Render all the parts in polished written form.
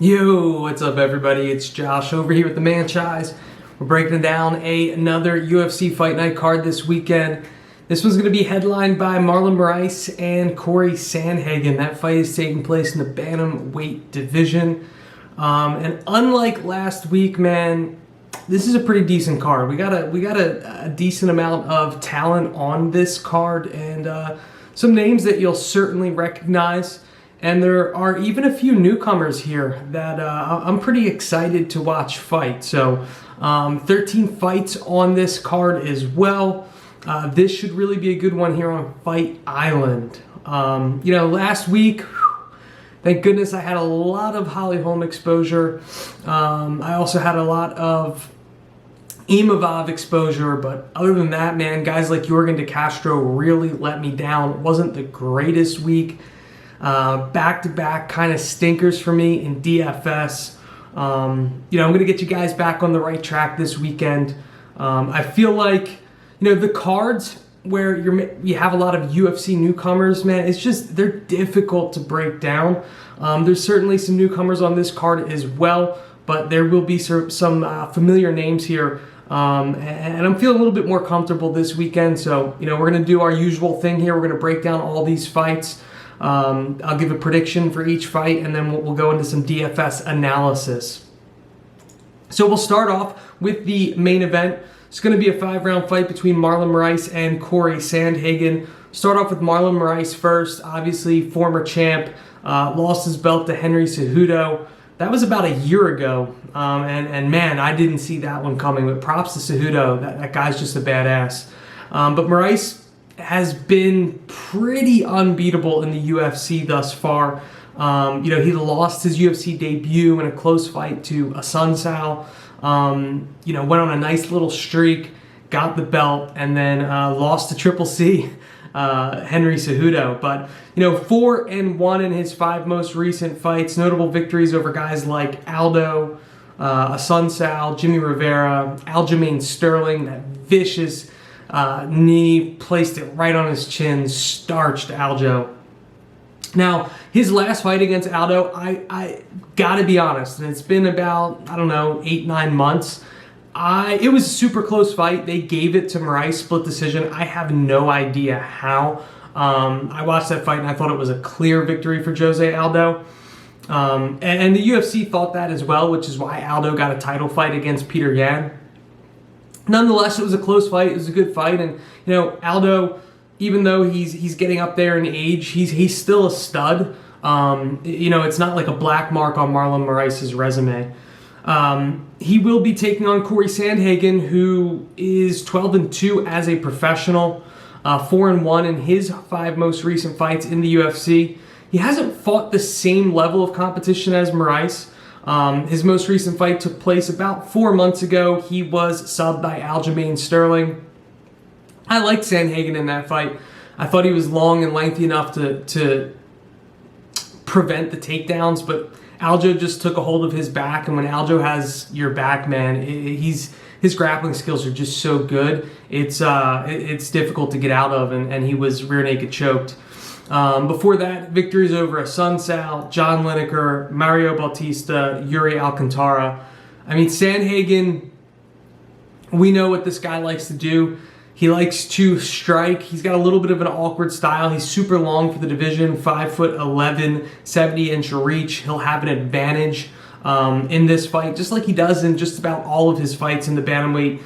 Yo, what's up everybody? It's Josh over here with the Manchise. We're breaking down another UFC Fight Night card this weekend. This one's going to be headlined by Marlon Moraes and Corey Sandhagen. That fight is taking place in the bantamweight division. And unlike last week, man, this is a pretty decent card. We got a decent amount of talent on this card and some names that you'll certainly recognize. And there are even a few newcomers here that I'm pretty excited to watch fight. So 13 fights on this card as well. This should really be a good one here on Fight Island. Last week, thank goodness I had a lot of Holly Holm exposure. I also had a lot of Imavov exposure, but other than that, man, guys like Yorgan De Castro really let me down. It wasn't the greatest week. Back-to-back kind of stinkers for me in DFS. I'm going to get you guys back on the right track this weekend. I feel like, the cards where you have a lot of UFC newcomers, man, they're difficult to break down. There's certainly some newcomers on this card as well, but there will be some familiar names here. And I'm feeling a little bit more comfortable this weekend. So, we're going to do our usual thing here. We're going to break down all these fights. I'll give a prediction for each fight, and then we'll go into some DFS analysis. So we'll start off with the main event. It's going to be a 5-round fight between Marlon Moraes and Corey Sandhagen. Start off with Marlon Moraes first. Obviously, former champ, lost his belt to Henry Cejudo. That was about a year ago, and man, I didn't see that one coming. But props to Cejudo. That guy's just a badass. But Moraes has been pretty unbeatable in the UFC thus far. He lost his UFC debut in a close fight to Assunção. Went on a nice little streak, got the belt, and then lost to Triple C, Henry Cejudo. But 4-1 in his 5 most recent fights. Notable victories over guys like Aldo, Assunção, Jimmy Rivera, Aljamain Sterling, that vicious knee, placed it right on his chin, starched Aljo. Now, his last fight against Aldo, I gotta be honest, and it's been about, 8-9 months. It was a super close fight. They gave it to Moraes, split decision. I have no idea how. I watched that fight and I thought it was a clear victory for Jose Aldo. And the UFC thought that as well, which is why Aldo got a title fight against Peter Yan. Nonetheless, it was a close fight. It was a good fight, and Aldo, even though he's getting up there in age, he's still a stud. It's not like a black mark on Marlon Moraes' resume. He will be taking on Corey Sandhagen, who is 12-2 as a professional, 4-1 in his 5 most recent fights in the UFC. He hasn't fought the same level of competition as Moraes. His most recent fight took place about 4 months ago. He was subbed by Aljamain Sterling. I liked Sandhagen in that fight. I thought he was long and lengthy enough to prevent the takedowns, but Aljo just took a hold of his back, and when Aljo has your back, man, his grappling skills are just so good. It's difficult to get out of, and he was rear naked choked. Before that, victories over Assunção, John Lineker, Mario Bautista, Yuri Alcantara. Sandhagen, we know what this guy likes to do. He likes to strike. He's got a little bit of an awkward style. He's super long for the division, 5'11", 70-inch reach. He'll have an advantage in this fight, just like he does in just about all of his fights in the bantamweight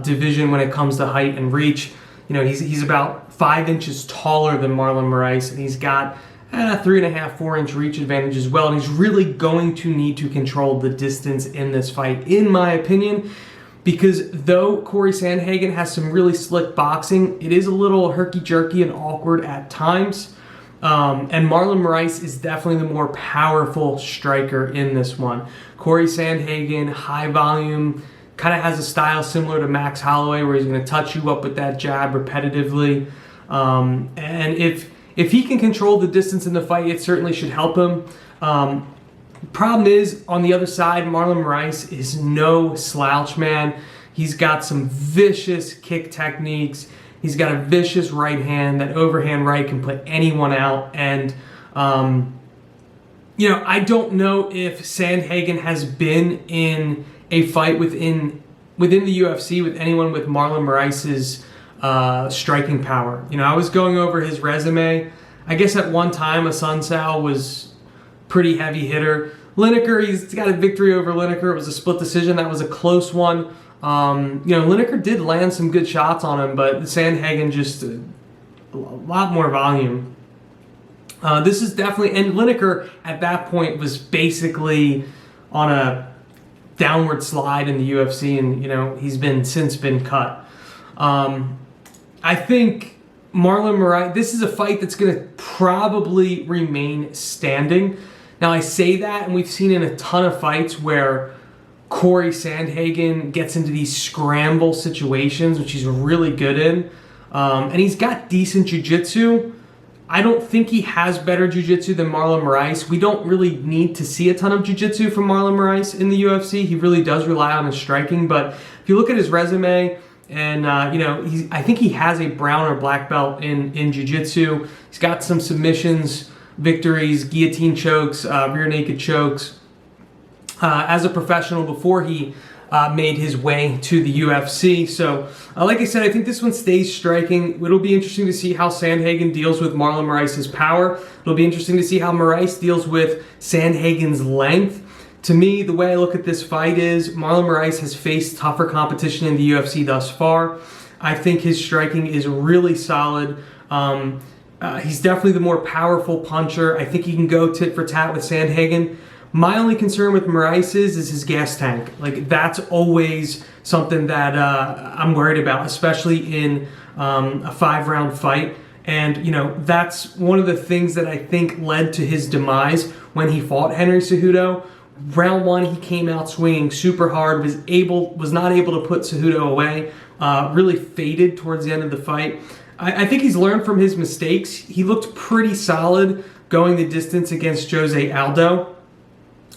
division when it comes to height and reach. He's about 5 inches taller than Marlon Moraes, and he's got 3.5, 4-inch reach advantage as well. And he's really going to need to control the distance in this fight, in my opinion, because though Corey Sandhagen has some really slick boxing, it is a little herky-jerky and awkward at times. And Marlon Moraes is definitely the more powerful striker in this one. Corey Sandhagen, high volume, kind of has a style similar to Max Holloway, where he's going to touch you up with that jab repetitively. And if he can control the distance in the fight, it certainly should help him. Problem is, on the other side, Marlon Moraes is no slouch, man. He's got some vicious kick techniques. He's got a vicious right hand. That overhand right can put anyone out. And I don't know if Sandhagen has been in a fight within the UFC with anyone with Marlon Moraes' striking power. I was going over his resume. I guess at one time Assunção was pretty heavy hitter. Lineker, he's got a victory over Lineker. It was a split decision. That was a close one. Lineker did land some good shots on him, but Sandhagen just a lot more volume. This is definitely, and Lineker at that point was basically on a downward slide in the UFC, and he's since been cut. I think Marlon Moraes, this is a fight that's going to probably remain standing. Now I say that, and we've seen in a ton of fights where Corey Sandhagen gets into these scramble situations, which he's really good in, and he's got decent jiu-jitsu. I don't think he has better jiu-jitsu than Marlon Moraes. We don't really need to see a ton of jiu-jitsu from Marlon Moraes in the UFC. He really does rely on his striking, but if you look at his resume, and I think he has a brown or black belt in jiu-jitsu. He's got some submissions, victories, guillotine chokes, rear naked chokes as a professional before he made his way to the UFC. So, like I said, I think this one stays striking. It'll be interesting to see how Sandhagen deals with Marlon Moraes' power. It'll be interesting to see how Moraes deals with Sandhagen's length. To me, the way I look at this fight is Marlon Moraes has faced tougher competition in the UFC thus far. I think his striking is really solid. He's definitely the more powerful puncher. I think he can go tit for tat with Sandhagen. My only concern with Moraes is his gas tank. That's always something that I'm worried about, especially in a 5-round fight. And, that's one of the things that I think led to his demise when he fought Henry Cejudo. Round 1, he came out swinging super hard, was not able to put Cejudo away, really faded towards the end of the fight. I think he's learned from his mistakes. He looked pretty solid going the distance against Jose Aldo.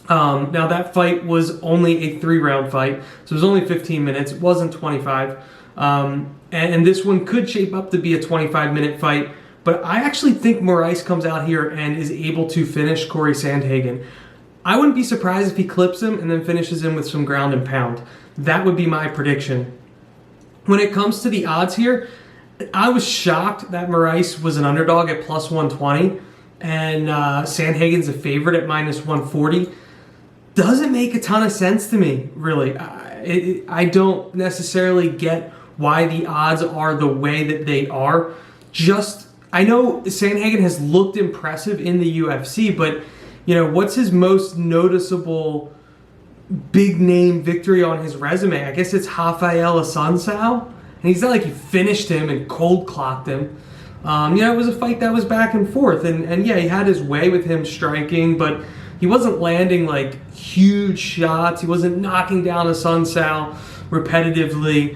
Now that fight was only a 3-round fight, so it was only 15 minutes. It wasn't 25. And this one could shape up to be a 25-minute fight, but I actually think Moraes comes out here and is able to finish Corey Sandhagen. I wouldn't be surprised if he clips him and then finishes him with some ground and pound. That would be my prediction. When it comes to the odds here, I was shocked that Moraes was an underdog at plus 120 and Sandhagen's a favorite at minus 140. Doesn't make a ton of sense to me, really. I don't necessarily get why the odds are the way that they are. I know Sandhagen has looked impressive in the UFC, but what's his most noticeable big name victory on his resume? I guess it's Rafael Assunção. And he's not like he finished him and cold clocked him. It was a fight that was back and forth. And yeah, he had his way with him striking, but he wasn't landing huge shots. He wasn't knocking down Assunção repetitively.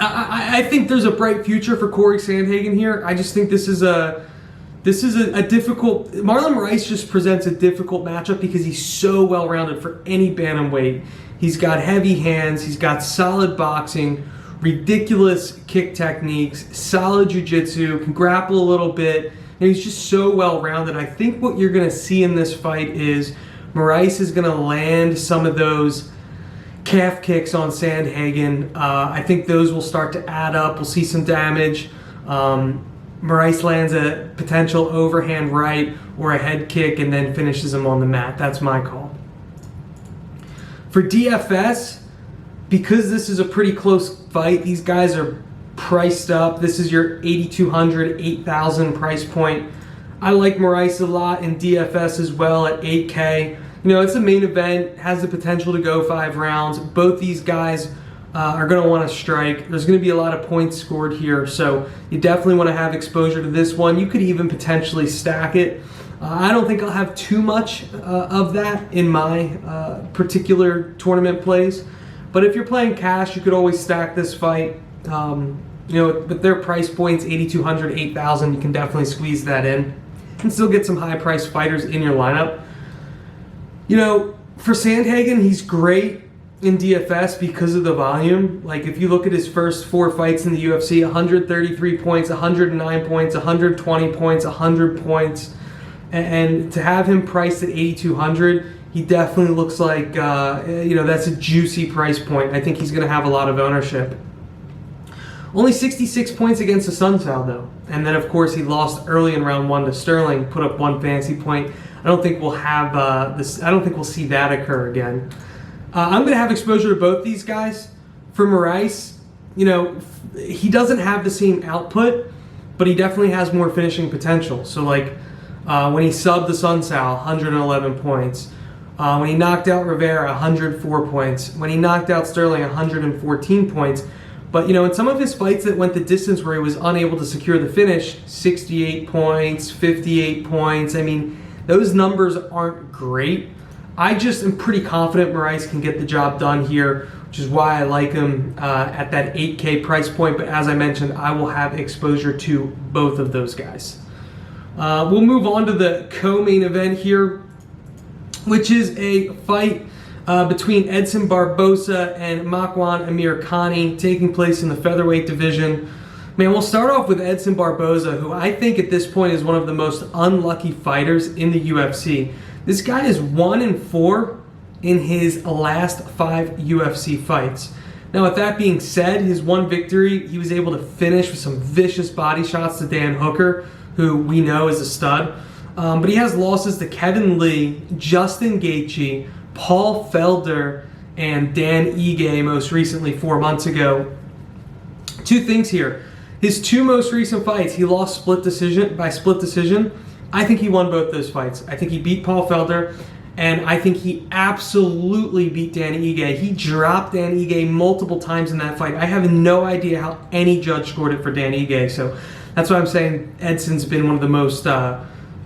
I think there's a bright future for Corey Sandhagen here. I just think this is a difficult. Marlon Moraes just presents a difficult matchup because he's so well-rounded for any bantamweight. He's got heavy hands. He's got solid boxing, ridiculous kick techniques, solid jiu-jitsu, can grapple a little bit, and he's just so well-rounded. I think what you're going to see in this fight is Moraes is going to land some of those calf kicks on Sandhagen. I think those will start to add up. We'll see some damage. Moraes lands a potential overhand right or a head kick and then finishes him on the mat. That's my call. For DFS, because this is a pretty close fight, these guys are priced up. This is your 8,200, 8,000 price point. I like Moraes a lot in DFS as well at 8K. It's a main event, has the potential to go 5 rounds. Both these guys are going to want to strike. There's going to be a lot of points scored here, so you definitely want to have exposure to this one. You could even potentially stack it. I don't think I'll have too much of that in my particular tournament plays, but if you're playing cash, you could always stack this fight. With their price points, 8,200, 8,000, you can definitely squeeze that in and still get some high-priced fighters in your lineup. For Sandhagen, he's great in DFS because of the volume. If you look at his first 4 fights in the UFC, 133 points, 109 points, 120 points, 100 points. and to have him priced at 8,200, he definitely looks like that's a juicy price point. I think he's going to have a lot of ownership. Only 66 points against the Sunsal though, and then of course he lost early in round 1 to Sterling, put up 1 fantasy point. I don't think we'll have this. I don't think we'll see that occur again. I'm going to have exposure to both these guys. For Moraes, he doesn't have the same output, but he definitely has more finishing potential. So when he subbed the Sunsal, 111 points. When he knocked out Rivera, 104 points. When he knocked out Sterling, 114 points. But, in some of his fights that went the distance where he was unable to secure the finish, 68 points, 58 points. I mean, those numbers aren't great. I just am pretty confident Moraes can get the job done here, which is why I like him at that 8K price point. But as I mentioned, I will have exposure to both of those guys. We'll move on to the co-main event here, which is a fight between Edson Barboza and Makwan Amirkhani taking place in the featherweight division. Man, we'll start off with Edson Barboza, who I think at this point is one of the most unlucky fighters in the UFC. This guy is 1-4 in his last 5 UFC fights. Now, with that being said, his one victory, he was able to finish with some vicious body shots to Dan Hooker, who we know is a stud. But he has losses to Kevin Lee, Justin Gaethje, Paul Felder, and Dan Ige most recently 4 months ago. 2 things here. His 2 most recent fights, he lost by split decision. I think he won both those fights. I think he beat Paul Felder, and I think he absolutely beat Dan Ige. He dropped Dan Ige multiple times in that fight. I have no idea how any judge scored it for Dan Ige, so that's why I'm saying Edson's been one of the most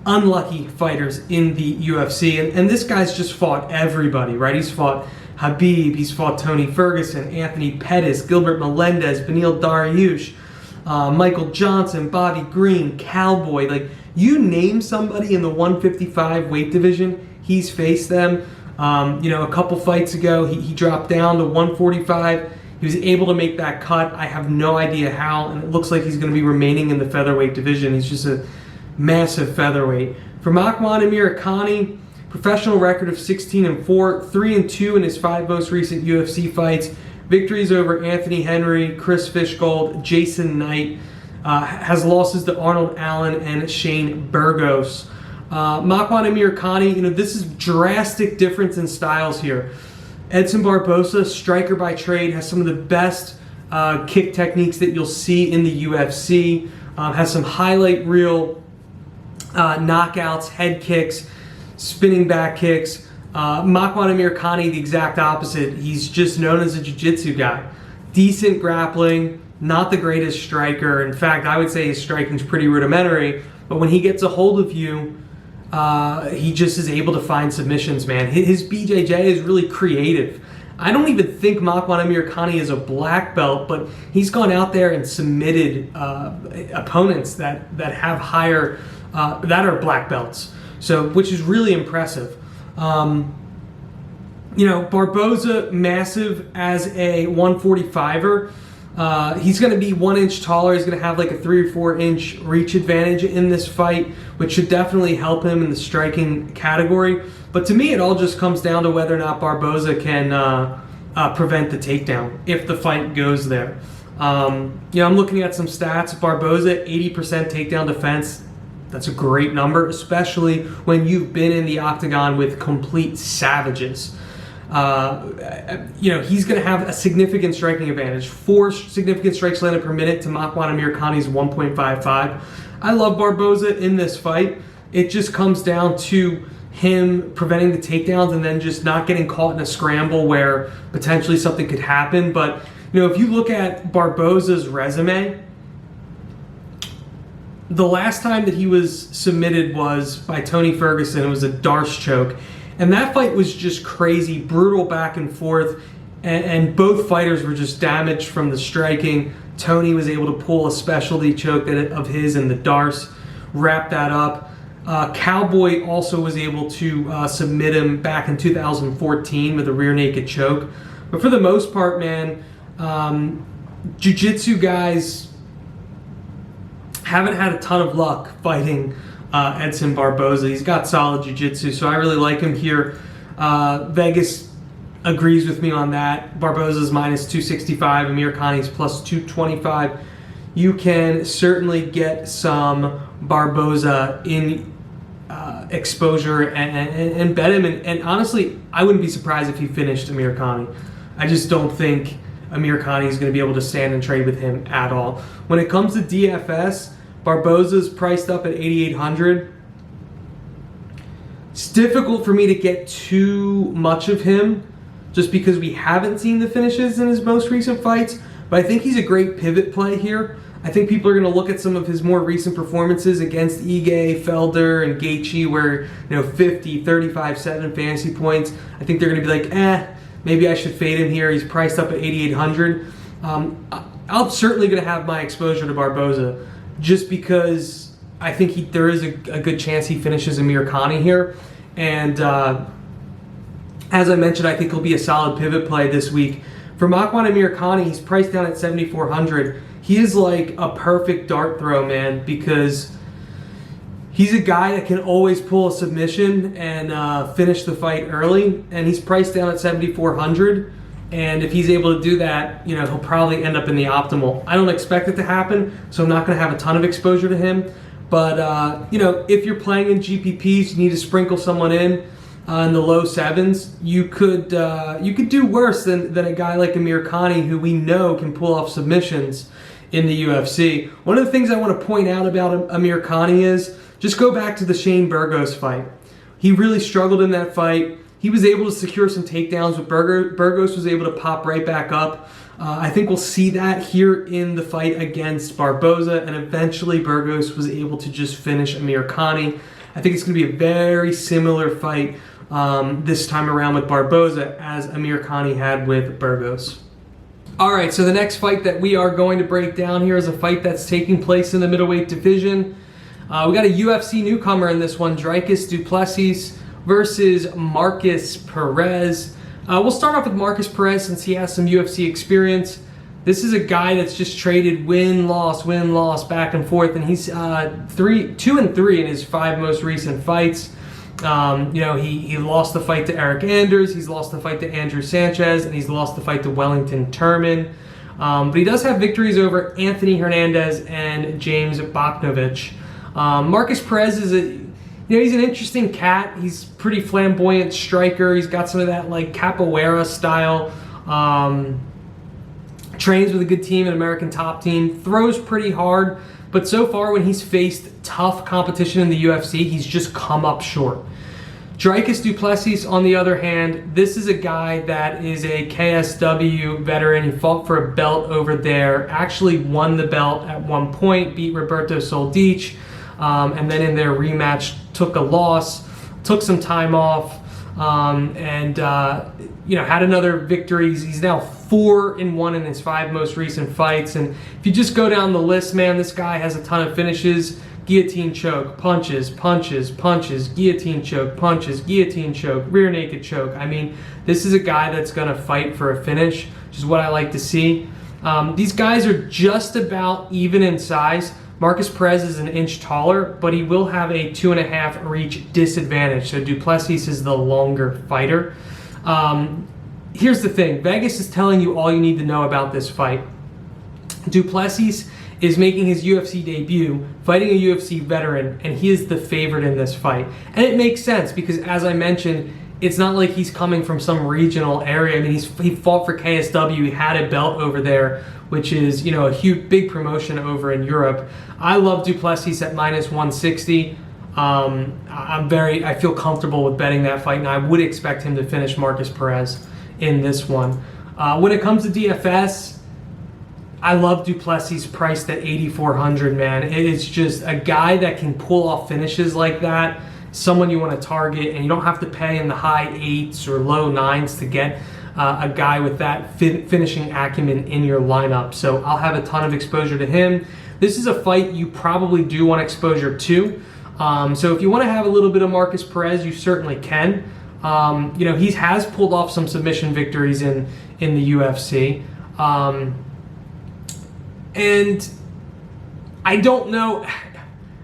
unlucky fighters in the UFC. And this guy's just fought everybody, right? He's fought Khabib, he's fought Tony Ferguson, Anthony Pettis, Gilbert Melendez, Beneil Dariush, Michael Johnson, Bobby Green, Cowboy. Like, you name somebody in the 155 weight division, he's faced them. A couple fights ago, he dropped down to 145. He was able to make that cut. I have no idea how, and it looks like he's going to be remaining in the featherweight division. He's just a massive featherweight. For Makwan Amirkhani, professional record of 16-4, 3-2 in his 5 most recent UFC fights. Victories over Anthony Henry, Chris Fishgold, Jason Knight. Has losses to Arnold Allen and Shane Burgos. Makwan Amirkhani, this is drastic difference in styles here. Edson Barboza, striker by trade, has some of the best kick techniques that you'll see in the UFC. Has some highlight reel knockouts, head kicks, spinning back kicks. Makwan Amirkhani, the exact opposite. He's just known as a jiu-jitsu guy. Decent grappling, not the greatest striker. In fact, I would say his striking's pretty rudimentary, but when he gets a hold of you, he just is able to find submissions, man. His BJJ is really creative. I don't even think Makwan Amirkhani is a black belt, but he's gone out there and submitted opponents that have higher, that are black belts. So, which is really impressive. Barboza, massive as a 145er. He's going to be 1 inch taller. He's going to have like a 3 or 4 inch reach advantage in this fight, which should definitely help him in the striking category. But to me, it all just comes down to whether or not Barboza can prevent the takedown if the fight goes there. I'm looking at some stats. Barboza, 80% takedown defense. That's a great number, especially when you've been in the octagon with complete savages. He's going to have a significant striking advantage. 4 significant strikes landed per minute to Makwan Amirkhani's 1.55. I love Barboza in this fight. It just comes down to him preventing the takedowns and then just not getting caught in a scramble where potentially something could happen. But, if you look at Barboza's resume, the last time that he was submitted was by Tony Ferguson. It was a Darce choke. And that fight was just crazy, brutal back and forth, and both fighters were just damaged from the striking. Tony was able to pull a specialty choke of his in the Darce, wrap that up. Cowboy also was able to submit him back in 2014 with a rear naked choke. But for the most part, man, jiu-jitsu guys haven't had a ton of luck fighting Edson Barboza. He's got solid jiu-jitsu, so I really like him here. Vegas agrees with me on that. Barboza's minus 265, Amir Khani's plus 225. You can certainly get some Barboza in exposure and bet him. And honestly, I wouldn't be surprised if he finished Amir Khani. I just don't think Amir Khani is going to be able to stand and trade with him at all. When it comes to DFS, Barboza's priced up at 8,800. It's difficult for me to get too much of him just because we haven't seen the finishes in his most recent fights, but I think he's a great pivot play here. I think people are going to look at some of his more recent performances against Ige, Felder, and Gaethje where, 50, 35, 7 fantasy points. I think they're going to be like, maybe I should fade him here. He's priced up at 8,800. I'm certainly going to have my exposure to Barboza just because I think there is a good chance he finishes Amir Khani here. And as I mentioned, I think he'll be a solid pivot play this week. For Makwan Amir Khani, he's priced down at 7,400. He is like a perfect dart throw, man, because he's a guy that can always pull a submission and finish the fight early, and he's priced down at 7,400. And if he's able to do that, he'll probably end up in the optimal. I don't expect it to happen, so I'm not going to have a ton of exposure to him. But if you're playing in GPPs, you need to sprinkle someone in the low sevens. You could do worse than a guy like Amir Khani, who we know can pull off submissions in the UFC. One of the things I want to point out about Amir Khani is just go back to the Shane Burgos fight. He really struggled in that fight. He was able to secure some takedowns, but Burgos was able to pop right back up. I think we'll see that here in the fight against Barboza, and eventually Burgos was able to just finish Amir Khani. I think it's going to be a very similar fight this time around with Barboza as Amir Khani had with Burgos. All right, so the next fight that we are going to break down here is a fight that's taking place in the middleweight division. We got a UFC newcomer in this one, Dricus du Plessis versus Marcus Perez. We'll start off with Marcus Perez since he has some UFC experience. This is a guy that's just traded win-loss back and forth, and he's 2-3 in his 5 most recent fights. He lost the fight to Eric Anders, he's lost the fight to Andrew Sanchez, and he's lost the fight to Wellington Turman. But he does have victories over Anthony Hernandez and James Boknovich. Marcus Perez is he's an interesting cat. He's pretty flamboyant striker. He's got some of that like capoeira style. Trains with a good team, an American Top Team. Throws pretty hard. But so far, when he's faced tough competition in the UFC, he's just come up short. Dricus du Plessis, on the other hand, this is a guy that is a KSW veteran. He fought for a belt over there, actually won the belt at one point, beat Roberto Soldic, and then in their rematch took a loss, took some time off, had another victory. He's now 4-1 in his 5 most recent fights. And if you just go down the list, man, this guy has a ton of finishes. Guillotine choke, punches, guillotine choke, punches, guillotine choke, rear naked choke. I mean, this is a guy that's going to fight for a finish, which is what I like to see. These guys are just about even in size. Marcus Perez is an inch taller, but he will have a 2.5 reach disadvantage. So du Plessis is the longer fighter. Here's the thing. Vegas is telling you all you need to know about this fight. Du Plessis is making his UFC debut, fighting a UFC veteran, and he is the favorite in this fight. And it makes sense because, as I mentioned, it's not like he's coming from some regional area. I mean, he fought for KSW. He had a belt over there, which is, a huge, big promotion over in Europe. I love du Plessis at minus 160. I feel comfortable with betting that fight, and I would expect him to finish Marcus Perez in this one. When it comes to DFS, I love du Plessis priced at 8,400, man. It's just a guy that can pull off finishes like that, someone you want to target, and you don't have to pay in the high 8s or low 9s to get a guy with that finishing acumen in your lineup. So I'll have a ton of exposure to him. This is a fight you probably do want exposure to. So if you want to have a little bit of Marcus Perez, you certainly can. He has pulled off some submission victories in the UFC. And I don't know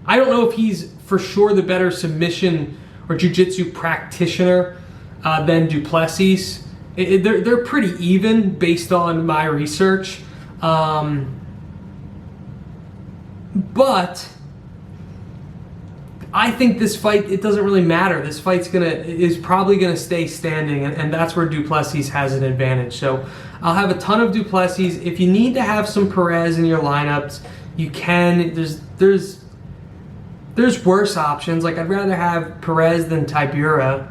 if he's for sure the better submission or jiu-jitsu practitioner than Duplessis. They're pretty even based on my research. But I think this fight, it doesn't really matter. This fight's is probably gonna stay standing, and that's where Duplessis has an advantage. So I'll have a ton of Duplessis. If you need to have some Perez in your lineups, you can. There's worse options. Like, I'd rather have Perez than Tybura,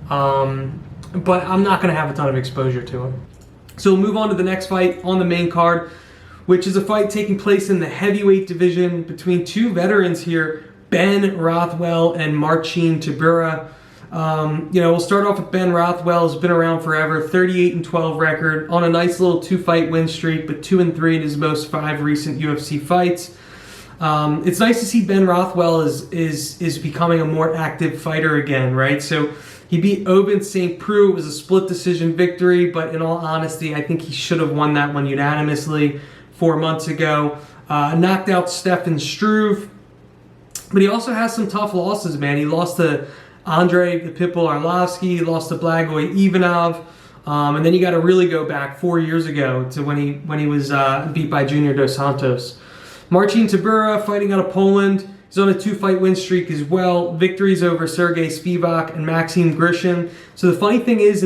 but I'm not gonna have a ton of exposure to him. So we'll move on to the next fight on the main card, which is a fight taking place in the heavyweight division between two veterans here, Ben Rothwell and Marcin Tybura. We'll start off with Ben Rothwell. Has been around forever, 38-12 record, on a nice little 2-fight win streak, but 2-3 in his most 5 recent UFC fights. It's nice to see Ben Rothwell is becoming a more active fighter again, right? So he beat Ovince St. Preux. It was a split decision victory, but in all honesty, I think he should have won that one unanimously 4 months ago. Knocked out Stefan Struve. But he also has some tough losses, man. He lost to Andrei the Pitbull Arlovsky, he lost to Blagoy Ivanov, and then you got to really go back 4 years ago to when he was beat by Junior Dos Santos. Marcin Tybura, fighting out of Poland. He's on a 2-fight win streak as well. Victories over Sergey Spivak and Maxim Grishin. So the funny thing is,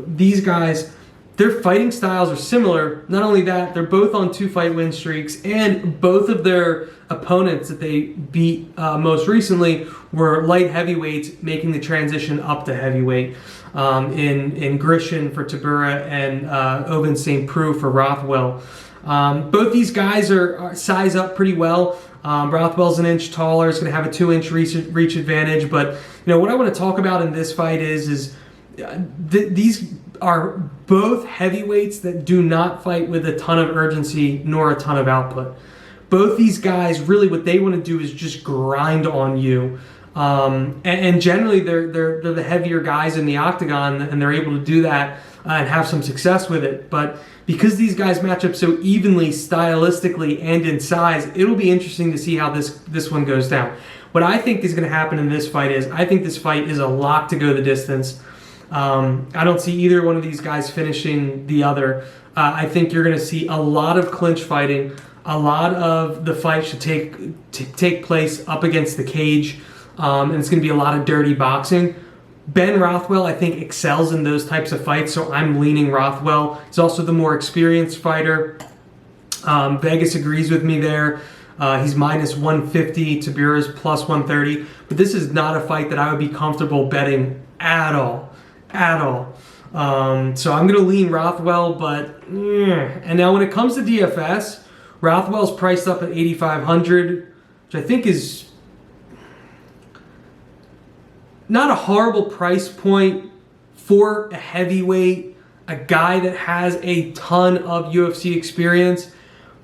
these guys, their fighting styles are similar. Not only that, they're both on 2-fight win streaks, and both of their opponents that they beat most recently were light heavyweights, making the transition up to heavyweight in Grishin for Tybura and Ovince St. Preux for Rothwell. Both these guys are size up pretty well. Rothwell's an inch taller, is going to have a 2-inch reach advantage. But what I want to talk about in this fight is these are both heavyweights that do not fight with a ton of urgency nor a ton of output. Both these guys, really what they want to do is just grind on you. And generally they're the heavier guys in the octagon, and they're able to do that and have some success with it. But because these guys match up so evenly stylistically and in size, it'll be interesting to see how this one goes down. What I think is going to happen in this fight is, I think this fight is a lock to go the distance. I don't see either one of these guys finishing the other. I think you're going to see a lot of clinch fighting. A lot of the fight should take place up against the cage, and it's going to be a lot of dirty boxing. Ben Rothwell, I think, excels in those types of fights, so I'm leaning Rothwell. He's also the more experienced fighter. Vegas agrees with me there. He's minus 150, Tybura's plus 130. But this is not a fight that I would be comfortable betting at all. So I'm going to lean Rothwell, but and now when it comes to DFS, Rothwell's priced up at 8,500, which I think is not a horrible price point for a heavyweight, a guy that has a ton of UFC experience,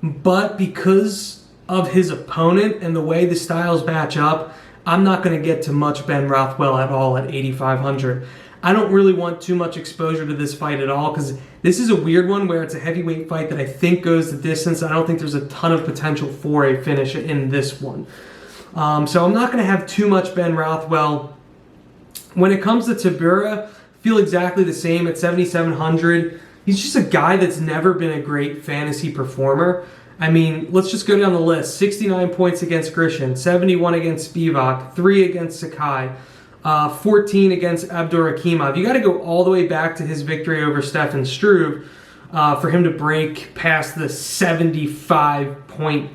but because of his opponent and the way the styles match up, I'm not going to get to much Ben Rothwell at all at 8,500. I don't really want too much exposure to this fight at all, because this is a weird one where it's a heavyweight fight that I think goes the distance. I don't think there's a ton of potential for a finish in this one. So I'm not going to have too much Ben Rothwell. When it comes to Tybura, I feel exactly the same at 7,700. He's just a guy that's never been a great fantasy performer. I mean, let's just go down the list. 69 points against Grishin, 71 against Spivak, 3 against Sakai, 14 against Abdurakhimov. You got to go all the way back to his victory over Stefan Struve for him to break past the 75-point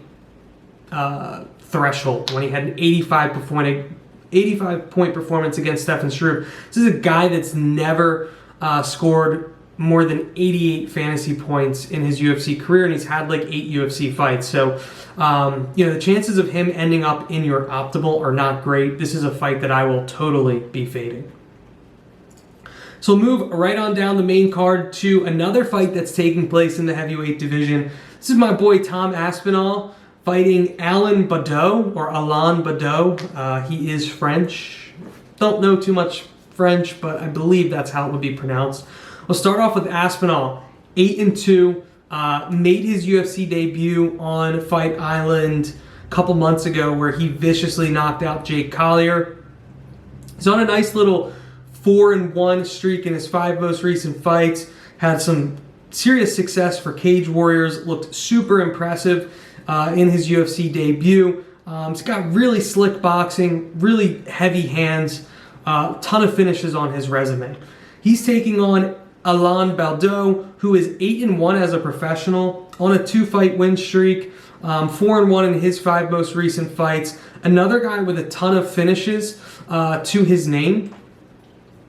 threshold when he had an 85-point performance against Stefan Struve. This is a guy that's never scored more than 88 fantasy points in his UFC career, and he's had like 8 UFC fights. So, the chances of him ending up in your optimal are not great. This is a fight that I will totally be fading. So we'll move right on down the main card to another fight that's taking place in the heavyweight division. This is my boy Tom Aspinall fighting Alain Baudot. He is French. Don't know too much French, but I believe that's how it would be pronounced. We'll start off with Aspinall, 8-2, made his UFC debut on Fight Island a couple months ago where he viciously knocked out Jake Collier. He's on a nice little 4-1 streak in his 5 most recent fights. Had some serious success for Cage Warriors. Looked super impressive in his UFC debut. He's got really slick boxing, really heavy hands, ton of finishes on his resume. He's taking on Alain Baldo, who is 8-1 as a professional on a 2-fight win streak, 4-1 in his 5 most recent fights. Another guy with a ton of finishes to his name.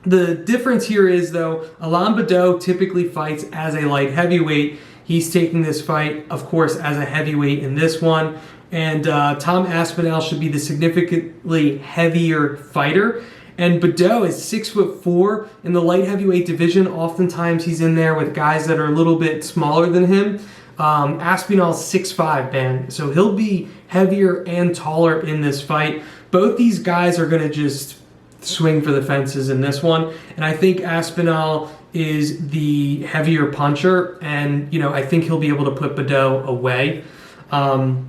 The difference here is, though, Alain Baldo typically fights as a light heavyweight. He's taking this fight, of course, as a heavyweight in this one. And Tom Aspinall should be the significantly heavier fighter. And Baldo is 6'4" in the light heavyweight division. Oftentimes he's in there with guys that are a little bit smaller than him. Aspinall's 6'5", man. So he'll be heavier and taller in this fight. Both these guys are going to just swing for the fences in this one. And I think Aspinall is the heavier puncher. And, I think he'll be able to put Baldo away. And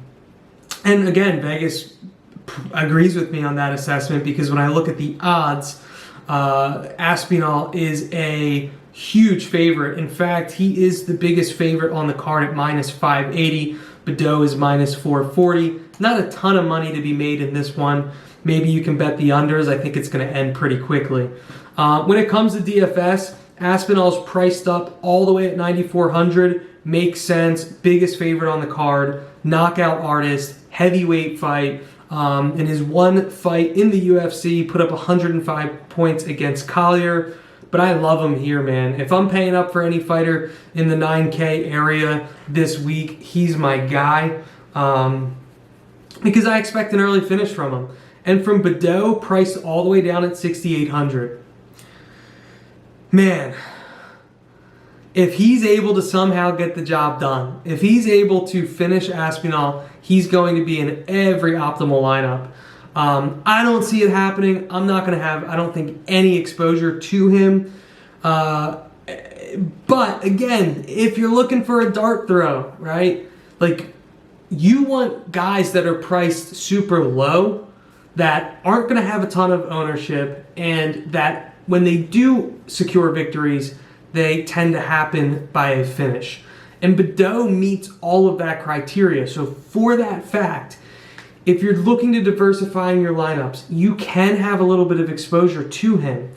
again, Vegas agrees with me on that assessment because when I look at the odds, Aspinall is a huge favorite. In fact, he is the biggest favorite on the card at -580. Baldo is -440. Not a ton of money to be made in this one. Maybe you can bet the unders. I think it's going to end pretty quickly. When it comes to DFS, Aspinall's priced up all the way at 9,400. Makes sense. Biggest favorite on the card. Knockout artist. Heavyweight fight. In his one fight in the UFC, put up 105 points against Collier. But I love him here, man. If I'm paying up for any fighter in the 9K area this week, he's my guy. Because I expect an early finish from him. And from Baldo, priced all the way down at 6,800. Man, if he's able to somehow get the job done, if he's able to finish Aspinall, he's going to be in every optimal lineup. I don't see it happening. I'm not going to have, I don't think, any exposure to him. But again, if you're looking for a dart throw, right? Like, you want guys that are priced super low, that aren't going to have a ton of ownership, and that when they do secure victories, they tend to happen by a finish. And Baldo meets all of that criteria. So for that fact, if you're looking to diversify in your lineups, you can have a little bit of exposure to him.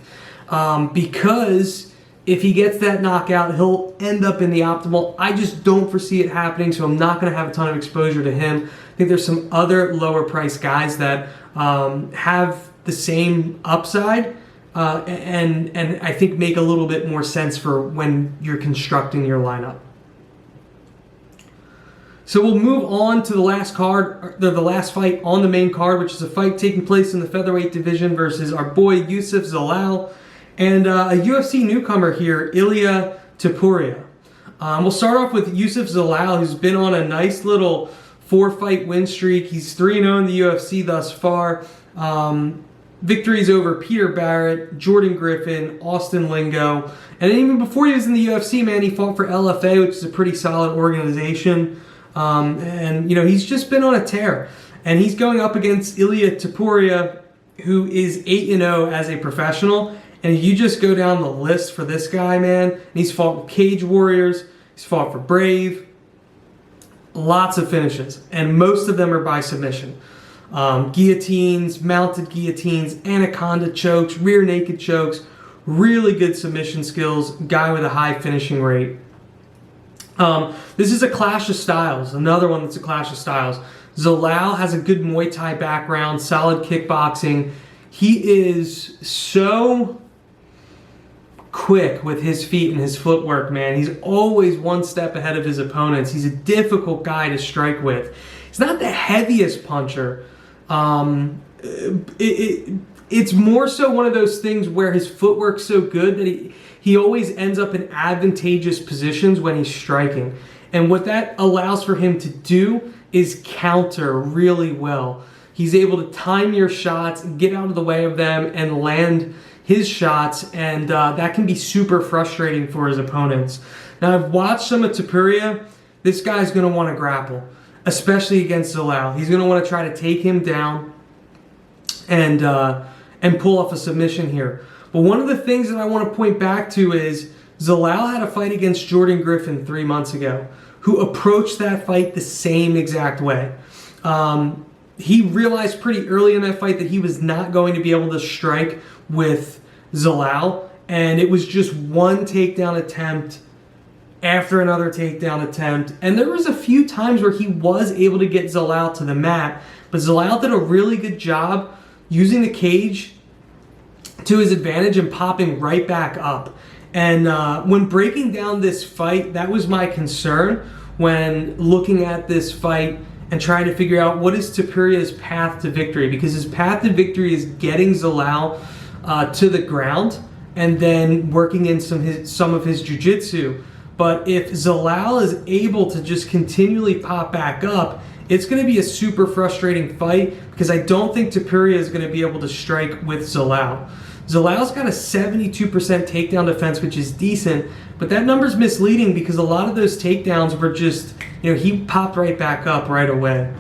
Because if he gets that knockout, he'll end up in the optimal. I just don't foresee it happening, so I'm not going to have a ton of exposure to him. I think there's some other lower priced guys that have the same upside. And I think make a little bit more sense for when you're constructing your lineup. So we'll move on to the last card, the last fight on the main card, which is a fight taking place in the featherweight division versus our boy Youssef Zalal and a UFC newcomer here, Ilia Topuria. We'll start off with Youssef Zalal, who's been on a nice little 4-fight win streak. He's 3-0 in the UFC thus far. Victories over Peter Barrett, Jordan Griffin, Austin Lingo. And even before he was in the UFC, man, he fought for LFA, which is a pretty solid organization. And he's just been on a tear. And he's going up against Ilia Topuria, who is 8-0 as a professional. And you just go down the list for this guy, man. And he's fought with Cage Warriors. He's fought for Brave. Lots of finishes. And most of them are by submission. Guillotines, mounted guillotines, anaconda chokes, rear naked chokes, really good submission skills, guy with a high finishing rate. This is a clash of styles, another one that's a clash of styles. Zalal has a good Muay Thai background, solid kickboxing. He is so quick with his feet and his footwork, man. He's always one step ahead of his opponents. He's a difficult guy to strike with. He's not the heaviest puncher. It's more so one of those things where his footwork's so good that he always ends up in advantageous positions when he's striking. And what that allows for him to do is counter really well. He's able to time your shots, get out of the way of them, and land his shots, and that can be super frustrating for his opponents. Now, I've watched some of Topuria. This guy's going to want to grapple. especially against Zalal. He's going to want to try to take him down and pull off a submission here. But one of the things that I want to point back to is Zalal had a fight against Jordan Griffin 3 months ago, who approached that fight the same exact way. He realized pretty early in that fight that he was not going to be able to strike with Zalal, and it was just one takedown attempt after another takedown attempt. And there was a few times where he was able to get Zalal to the mat, but Zalal did a really good job using the cage to his advantage and popping right back up. And when breaking down this fight, that was my concern when looking at this fight and trying to figure out what is Topuria's path to victory, because his path to victory is getting Zalal to the ground and then working in some of his jiu-jitsu. But if Zalal is able to just continually pop back up, it's going to be a super frustrating fight, because I don't think Topuria is going to be able to strike with Zalal. Zalal's got a 72% takedown defense, which is decent, but that number's misleading because a lot of those takedowns were just, he popped right back up right away.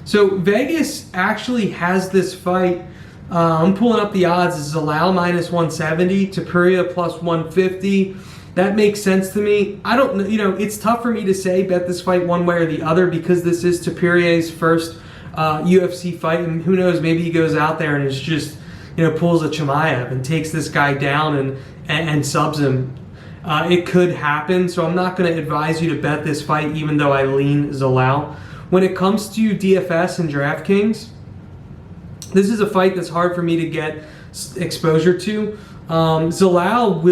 So Vegas actually has this fight. I'm pulling up the odds. Zalal minus 170, Topuria plus 150. That makes sense to me. I don't know, it's tough for me to say bet this fight one way or the other, because this is Topuria's first UFC fight, and who knows, maybe he goes out there and is just, pulls a Chimaev and takes this guy down and subs him. It could happen, so I'm not going to advise you to bet this fight, even though I lean Zalal. When it comes to DFS and DraftKings, this is a fight that's hard for me to get exposure to. Zalal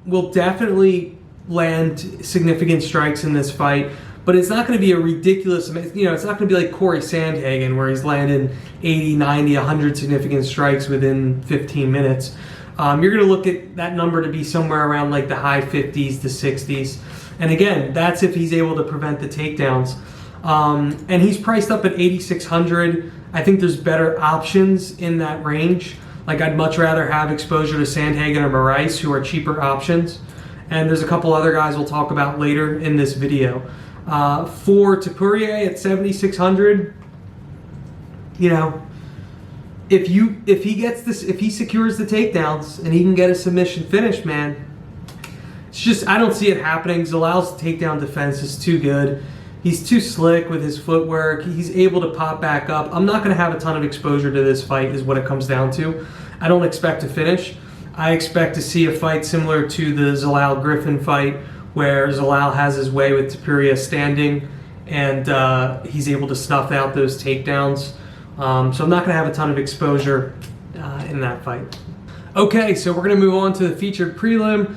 will definitely land significant strikes in this fight, but it's not going to be a ridiculous, it's not going to be like Corey Sandhagen, where he's landing 80, 90, 100 significant strikes within 15 minutes. You're going to look at that number to be somewhere around like the high 50s to 60s. And again, that's if he's able to prevent the takedowns. And he's priced up at 8,600. I think there's better options in that range. Like, I'd much rather have exposure to Sandhagen or Moraes, who are cheaper options. And there's a couple other guys we'll talk about later in this video. For Topuria at 7,600, if he secures the takedowns and he can get a submission finish, man, it's just, I don't see it happening. Zalal's takedown defense is too good. He's too slick with his footwork. He's able to pop back up. I'm not going to have a ton of exposure to this fight is what it comes down to. I don't expect to finish. I expect to see a fight similar to the Zalal Griffin fight, where Zalal has his way with Topuria standing and he's able to snuff out those takedowns. So I'm not going to have a ton of exposure in that fight. Okay, so we're going to move on to the featured prelim,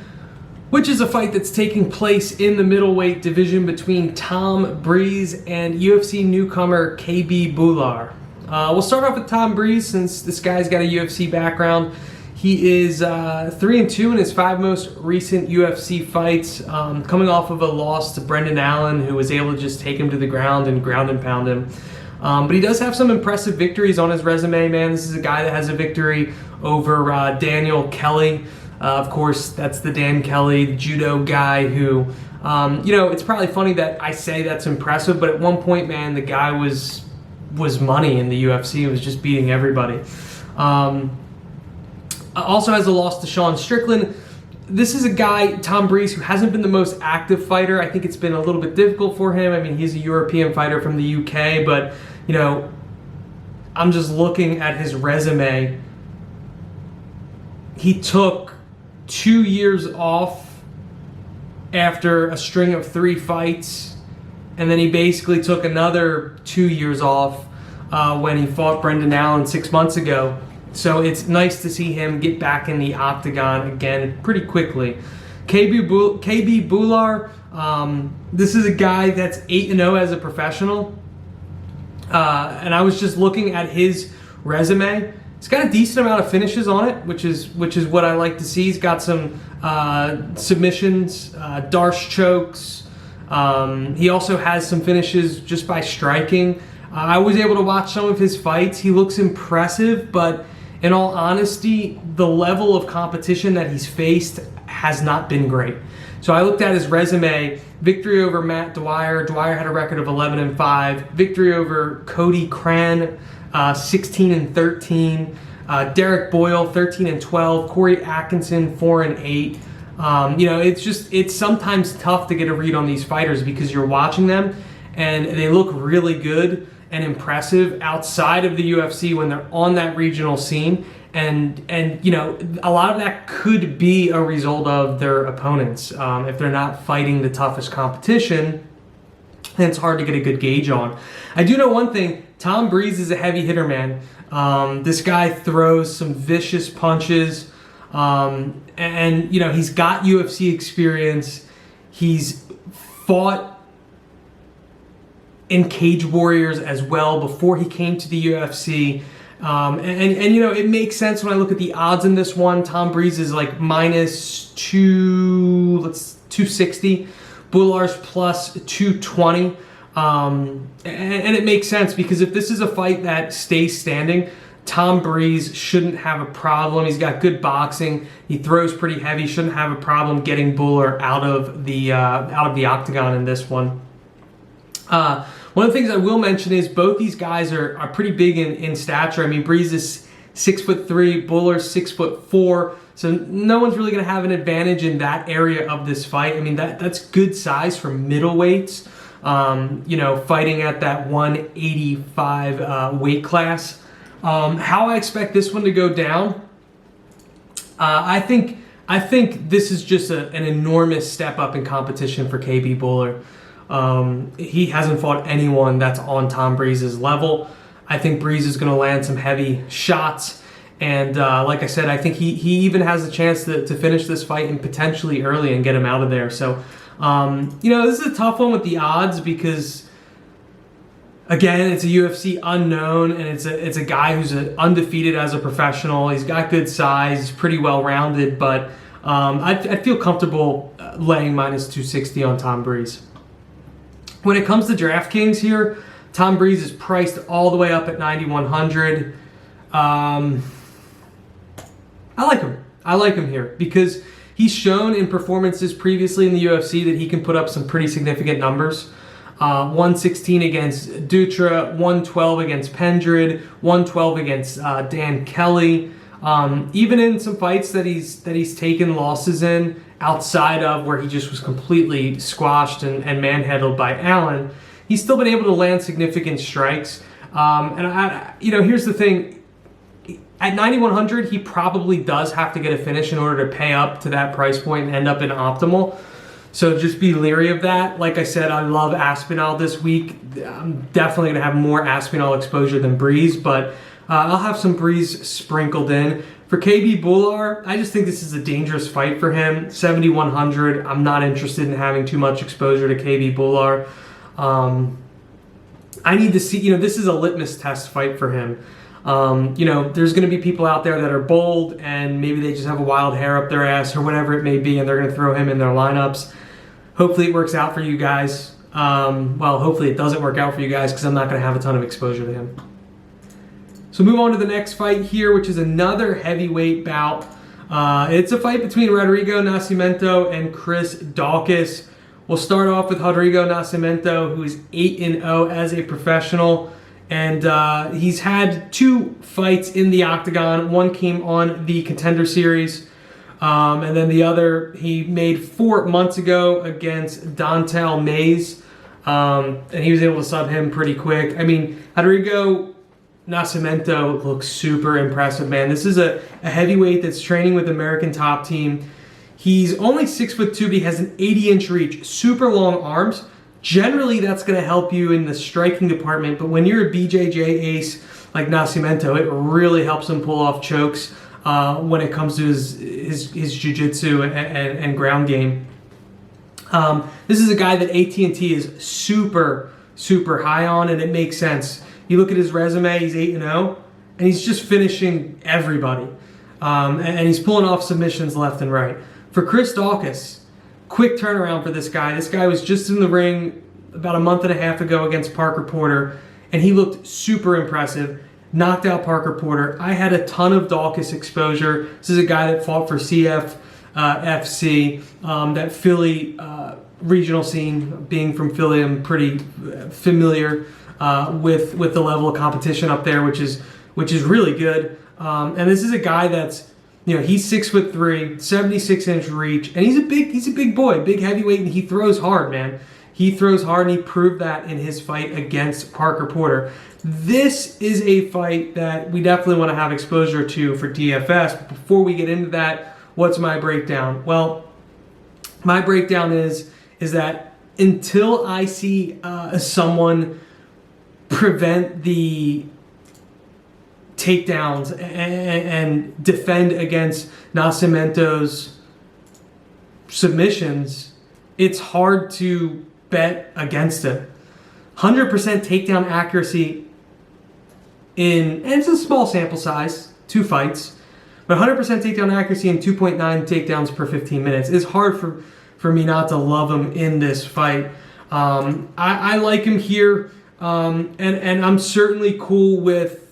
which is a fight that's taking place in the middleweight division between Tom Breeze and UFC newcomer KB Bular. We'll start off with Tom Breeze, since this guy's got a UFC background. He is 3-2 in his 5 most recent UFC fights, coming off of a loss to Brendan Allen, who was able to just take him to the ground and pound him. But he does have some impressive victories on his resume, man. This is a guy that has a victory over Daniel Kelly. Of course, that's the Dan Kelly, the judo guy who, it's probably funny that I say that's impressive, but at one point, man, the guy was money in the UFC. He was just beating everybody. Also has a loss to Sean Strickland. This is a guy, Tom Breeze, who hasn't been the most active fighter. I think it's been a little bit difficult for him. I mean, he's a European fighter from the UK, but, I'm just looking at his resume. He took 2 years off after a string of 3 fights, and then he basically took another 2 years off when he fought Brendan Allen 6 months ago. So it's nice to see him get back in the octagon again pretty quickly. KB Bular, this is a guy that's 8-0 as a professional. And I was just looking at his resume. He's got a decent amount of finishes on it, which is what I like to see. He's got some submissions, Darce chokes. He also has some finishes just by striking. I was able to watch some of his fights. He looks impressive, but in all honesty, the level of competition that he's faced has not been great. So I looked at his resume: victory over Matt Dwyer. Dwyer had a record of 11-5. Victory over Cody Cran, 16-13. Derek Boyle, 13-12. Corey Atkinson, 4-8. It's sometimes tough to get a read on these fighters because you're watching them and they look really good and impressive outside of the UFC when they're on that regional scene. And a lot of that could be a result of their opponents. If they're not fighting the toughest competition, then it's hard to get a good gauge on. I do know one thing: Tom Breeze is a heavy hitter, man. This guy throws some vicious punches, and he's got UFC experience. He's fought in Cage Warriors as well before he came to the UFC. It makes sense when I look at the odds in this one. Tom Breeze is like -260. Bullar's plus 220. And it makes sense because if this is a fight that stays standing, Tom Breeze shouldn't have a problem. He's got good boxing. He throws pretty heavy. Shouldn't have a problem getting Buller out of the octagon in this one. One of the things I will mention is both these guys are pretty big in stature. I mean, Breeze is 6'3", Buller's 6'4", so no one's really going to have an advantage in that area of this fight. I mean, that's good size for middleweights. Fighting at that 185 weight class. How I expect this one to go down? I think this is just an enormous step up in competition for KB Buller. He hasn't fought anyone that's on Tom Breeze's level. I think Breeze is going to land some heavy shots. And like I said, I think he even has a chance to finish this fight and potentially early and get him out of there. So, this is a tough one with the odds because, again, it's a UFC unknown, and it's a guy who's undefeated as a professional. He's got good size. He's pretty well-rounded. But I'd feel comfortable laying -260 on Tom Breeze. When it comes to DraftKings here, Tom Breeze is priced all the way up at 9,100. I like him. I like him here because he's shown in performances previously in the UFC that he can put up some pretty significant numbers. 116 against Dutra, 112 against Pendred, 112 against Dan Kelly. Even in some fights that he's taken losses in, outside of where he just was completely squashed and manhandled by Allen, he's still been able to land significant strikes. Here's the thing. At 9,100, he probably does have to get a finish in order to pay up to that price point and end up in optimal. So just be leery of that. Like I said, I love Aspinall this week. I'm definitely going to have more Aspinall exposure than Breeze, but I'll have some Breeze sprinkled in. For KB Bullar, I just think this is a dangerous fight for him. 7,100, I'm not interested in having too much exposure to KB Bullar. I need to see, this is a litmus test fight for him. There's going to be people out there that are bold and maybe they just have a wild hair up their ass or whatever it may be, and they're going to throw him in their lineups. Hopefully it works out for you guys. Hopefully it doesn't work out for you guys because I'm not going to have a ton of exposure to him. So move on to the next fight here, which is another heavyweight bout. It's a fight between Rodrigo Nascimento and Chris Daukaus. We'll start off with Rodrigo Nascimento, who is 8-0 as a professional. And he's had 2 fights in the octagon. One came on the Contender Series. And then the other he made 4 months ago against Dontel Mays. And he was able to sub him pretty quick. I mean, Rodrigo Nascimento looks super impressive, man. This is a heavyweight that's training with American Top Team. He's only 6'2", but he has an 80-inch reach, super long arms. Generally, that's going to help you in the striking department, but when you're a BJJ ace like Nascimento, it really helps him pull off chokes when it comes to his jiu-jitsu and ground game. This is a guy that AT&T is super, super high on, and it makes sense. You look at his resume, he's 8-0, and he's just finishing everybody. And he's pulling off submissions left and right. For Chris Daukaus, quick turnaround for this guy. This guy was just in the ring about a month and a half ago against Parker Porter, and he looked super impressive. Knocked out Parker Porter. I had a ton of Daukaus exposure. This is a guy that fought for CF FC. That Philly regional scene, being from Philly, I'm pretty familiar with the level of competition up there, which is really good. And this is a guy that's, he's 6'3", 76-inch reach, and he's a big boy, big heavyweight, and he throws hard, man. He throws hard, and he proved that in his fight against Parker Porter. This is a fight that we definitely want to have exposure to for DFS. But before we get into that, what's my breakdown? Well, my breakdown is that until I see someone prevent the takedowns and defend against Nascimento's submissions, it's hard to bet against him. 100% takedown accuracy and it's a small sample size, 2 fights, but 100% takedown accuracy and 2.9 takedowns per 15 minutes is hard for me not to love him in this fight. I like him here, and I'm certainly cool with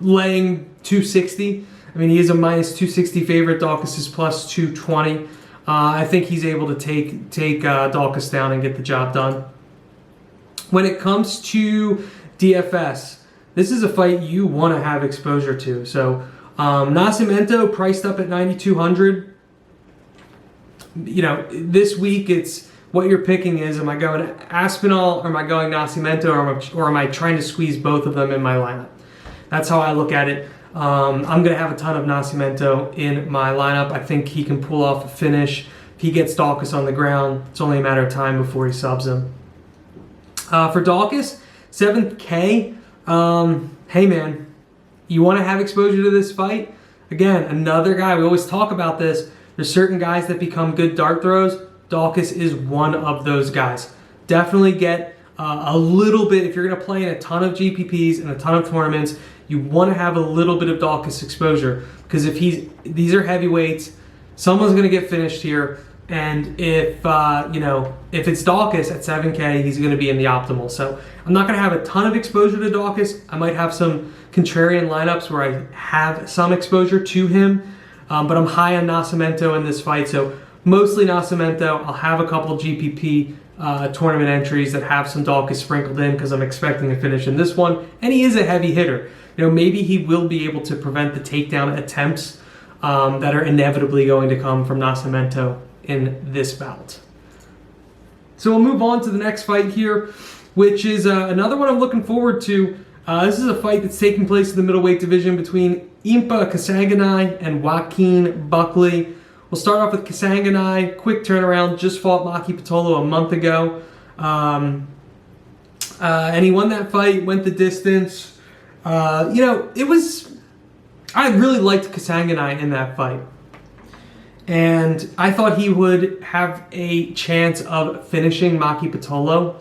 laying 260. I mean, he is a minus 260 favorite. Daukaus is plus 220. I think he's able to take Daukaus down and get the job done. When it comes to DFS, this is a fight you want to have exposure to. So Nascimento priced up at 9,200. This week it's what you're picking is, am I going Aspinall or am I going Nascimento, or am I trying to squeeze both of them in my lineup? That's how I look at it. I'm going to have a ton of Nascimento in my lineup. I think he can pull off a finish. If he gets Daukaus on the ground, it's only a matter of time before he subs him. For Daukaus, 7K, hey man, you want to have exposure to this fight? Again, another guy, we always talk about this. There's certain guys that become good dart throws. Daukaus is one of those guys. Definitely get a little bit, if you're going to play in a ton of GPPs and a ton of tournaments, you want to have a little bit of Daukaus exposure, because these are heavyweights, someone's going to get finished here, and if it's Daukaus at 7K, he's going to be in the optimal. So I'm not going to have a ton of exposure to Daukaus. I might have some contrarian lineups where I have some exposure to him, but I'm high on Nascimento in this fight, so mostly Nascimento. I'll have a couple GPP tournament entries that have some Daukaus sprinkled in because I'm expecting a finish in this one, and he is a heavy hitter. Maybe he will be able to prevent the takedown attempts that are inevitably going to come from Nascimento in this bout. So we'll move on to the next fight here, which is another one I'm looking forward to. This is a fight that's taking place in the middleweight division between Impa Kasanganay and Joaquin Buckley. We'll start off with Kasanganay. Quick turnaround, just fought Maki Pitolo a month ago. And he won that fight, went the distance. I really liked Kasanganay in that fight. And I thought he would have a chance of finishing Maki Pitolo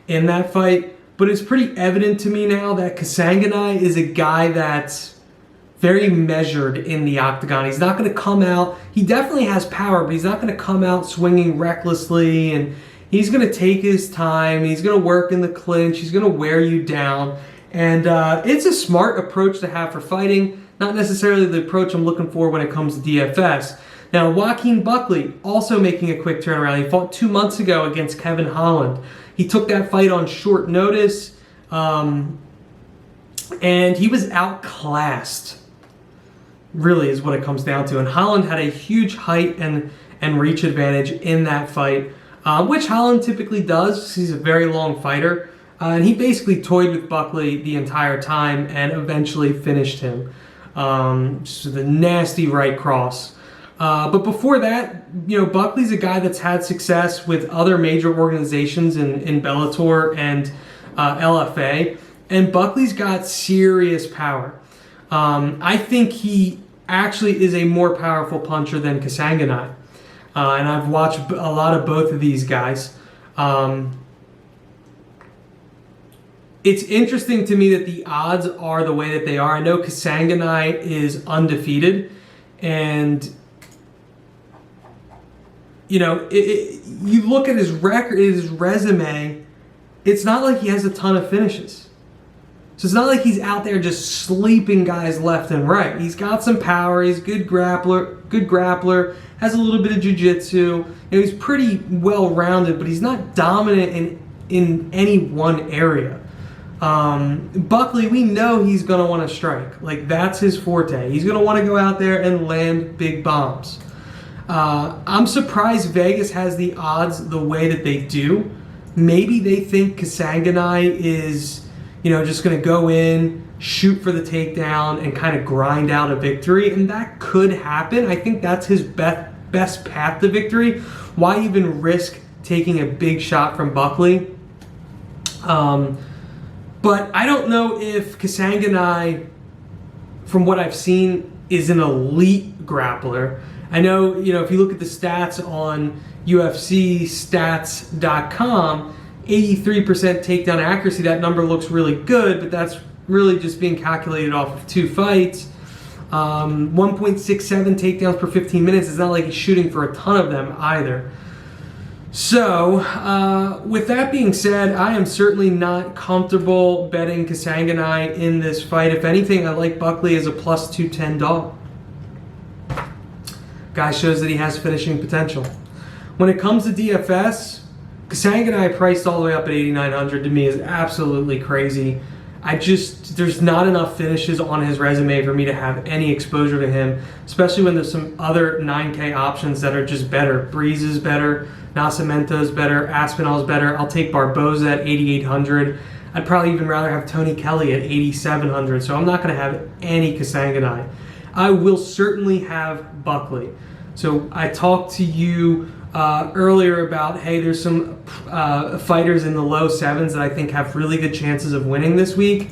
in that fight. But it's pretty evident to me now that Kasanganay is a guy that's very measured in the octagon. He's not going to come out. He definitely has power, but he's not going to come out swinging recklessly. And he's going to take his time. He's going to work in the clinch. He's going to wear you down. And it's a smart approach to have for fighting. Not necessarily the approach I'm looking for when it comes to DFS. Now, Joaquin Buckley also making a quick turnaround. He fought 2 months ago against Kevin Holland. He took that fight on short notice, and he was outclassed, really is what it comes down to. And Holland had a huge height and reach advantage in that fight, which Holland typically does. He's a very long fighter. And he basically toyed with Buckley the entire time and eventually finished him. Just with a nasty right cross. But before that, Buckley's a guy that's had success with other major organizations in Bellator and LFA. And Buckley's got serious power. I think he actually is a more powerful puncher than Kasanganay. And I've watched a lot of both of these guys. It's interesting to me that the odds are the way that they are. I know Kasanganay is undefeated, and you look at his record, his resume. It's not like he has a ton of finishes. So So it's not like he's out there just sleeping guys left and right. He's got some power. He's a good grappler, has a little bit of jiu-jitsu. He's pretty well-rounded, but he's not dominant in any one area. Buckley, we know he's going to want to strike. Like, that's his forte. He's going to want to go out there and land big bombs. I'm surprised Vegas has the odds the way that they do. Maybe they think Sandhagen is, just going to go in, shoot for the takedown, and kind of grind out a victory, and that could happen. I think that's his best path to victory. Why even risk taking a big shot from Buckley? But I don't know if Sandhagen, from what I've seen, is an elite grappler. I know, if you look at the stats on UFCstats.com, 83% takedown accuracy, that number looks really good, but that's really just being calculated off of 2 fights. 1.67 takedowns per 15 minutes. It's not like he's shooting for a ton of them either. So, with that being said, I am certainly not comfortable betting Sandhagen in this fight. If anything, I like Buckley as a plus 210 dog. Guy shows that he has finishing potential. When it comes to DFS, Sandhagen priced all the way up at 8,900 to me is absolutely crazy. There's not enough finishes on his resume for me to have any exposure to him, especially when there's some other 9K options that are just better. Breeze is better, Nascimento is better, Aspinall is better. I'll take Barboza at 8,800. I'd probably even rather have Tony Kelly at 8,700, so I'm not going to have any Sandhagen. I will certainly have Buckley. So I talked to you earlier about, hey, there's some fighters in the low 7s that I think have really good chances of winning this week.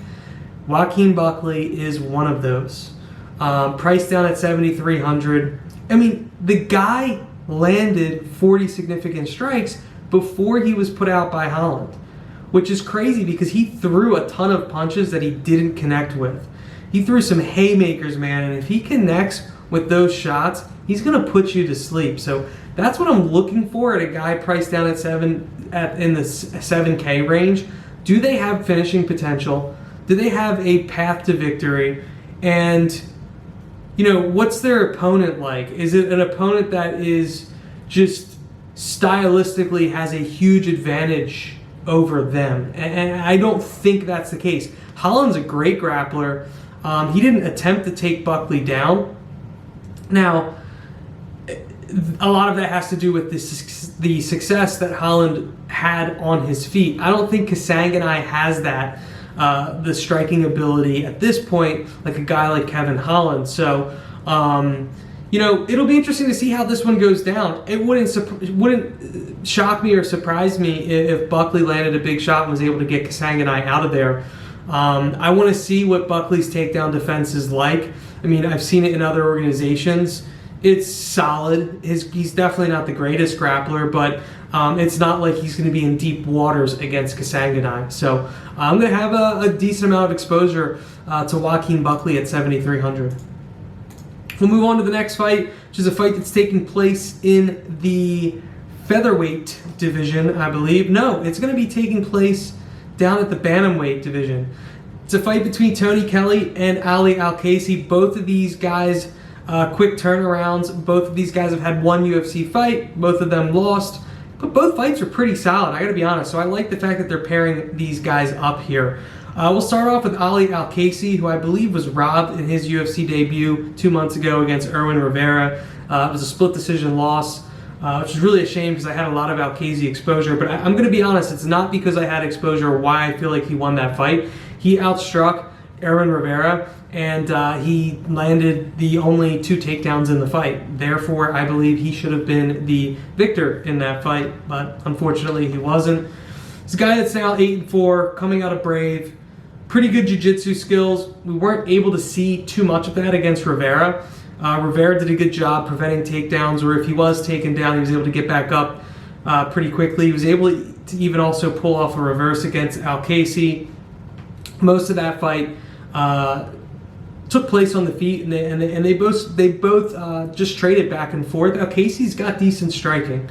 Joaquin Buckley is one of those. Priced down at 7,300. I mean, the guy landed 40 significant strikes before he was put out by Holland, which is crazy because he threw a ton of punches that he didn't connect with. He threw some haymakers, man, and if he connects with those shots, he's going to put you to sleep. So that's what I'm looking for at a guy priced down at in the 7K range. Do they have finishing potential? Do they have a path to victory? And, what's their opponent like? Is it an opponent that is just stylistically has a huge advantage over them? And I don't think that's the case. Holland's a great grappler. He didn't attempt to take Buckley down. Now, a lot of that has to do with the success that Holland had on his feet. I don't think Sandhagen has that, the striking ability at this point, like a guy like Kevin Holland. So, it'll be interesting to see how this one goes down. It wouldn't shock me or surprise me if Buckley landed a big shot and was able to get Sandhagen out of there. I want to see what Buckley's takedown defense is like. I mean, I've seen it in other organizations. It's solid. He's definitely not the greatest grappler, but it's not like he's going to be in deep waters against Sandhagen. So I'm going to have a decent amount of exposure to Joaquin Buckley at 7,300. We'll move on to the next fight, which is a fight that's taking place in the featherweight division, I believe. No, it's going to be taking place down at the bantamweight division. It's a fight between Tony Kelly and Ali Al-Casey. Both of these guys, quick turnarounds. Both of these guys have had one UFC fight. Both of them lost. But both fights are pretty solid, I gotta be honest. So I like the fact that they're pairing these guys up here. We'll start off with Ali Al-Casey, who I believe was robbed in his UFC debut 2 months ago against Irwin Rivera. It was a split decision loss, which is really a shame because I had a lot of Al-Casey exposure. But I'm going to be honest, it's not because I had exposure or why I feel like he won that fight. He outstruck Irwin Rivera, and he landed the only 2 takedowns in the fight. Therefore, I believe he should have been the victor in that fight, but unfortunately he wasn't. It's a guy that's now 8-4, coming out of Brave. Pretty good jiu-jitsu skills. We weren't able to see too much of that against Rivera. Rivera did a good job preventing takedowns, or if he was taken down, he was able to get back up pretty quickly. He was able to even also pull off a reverse against Al-Casey. Most of that fight took place on the feet, and they both just traded back and forth. Al-Casey's got decent striking.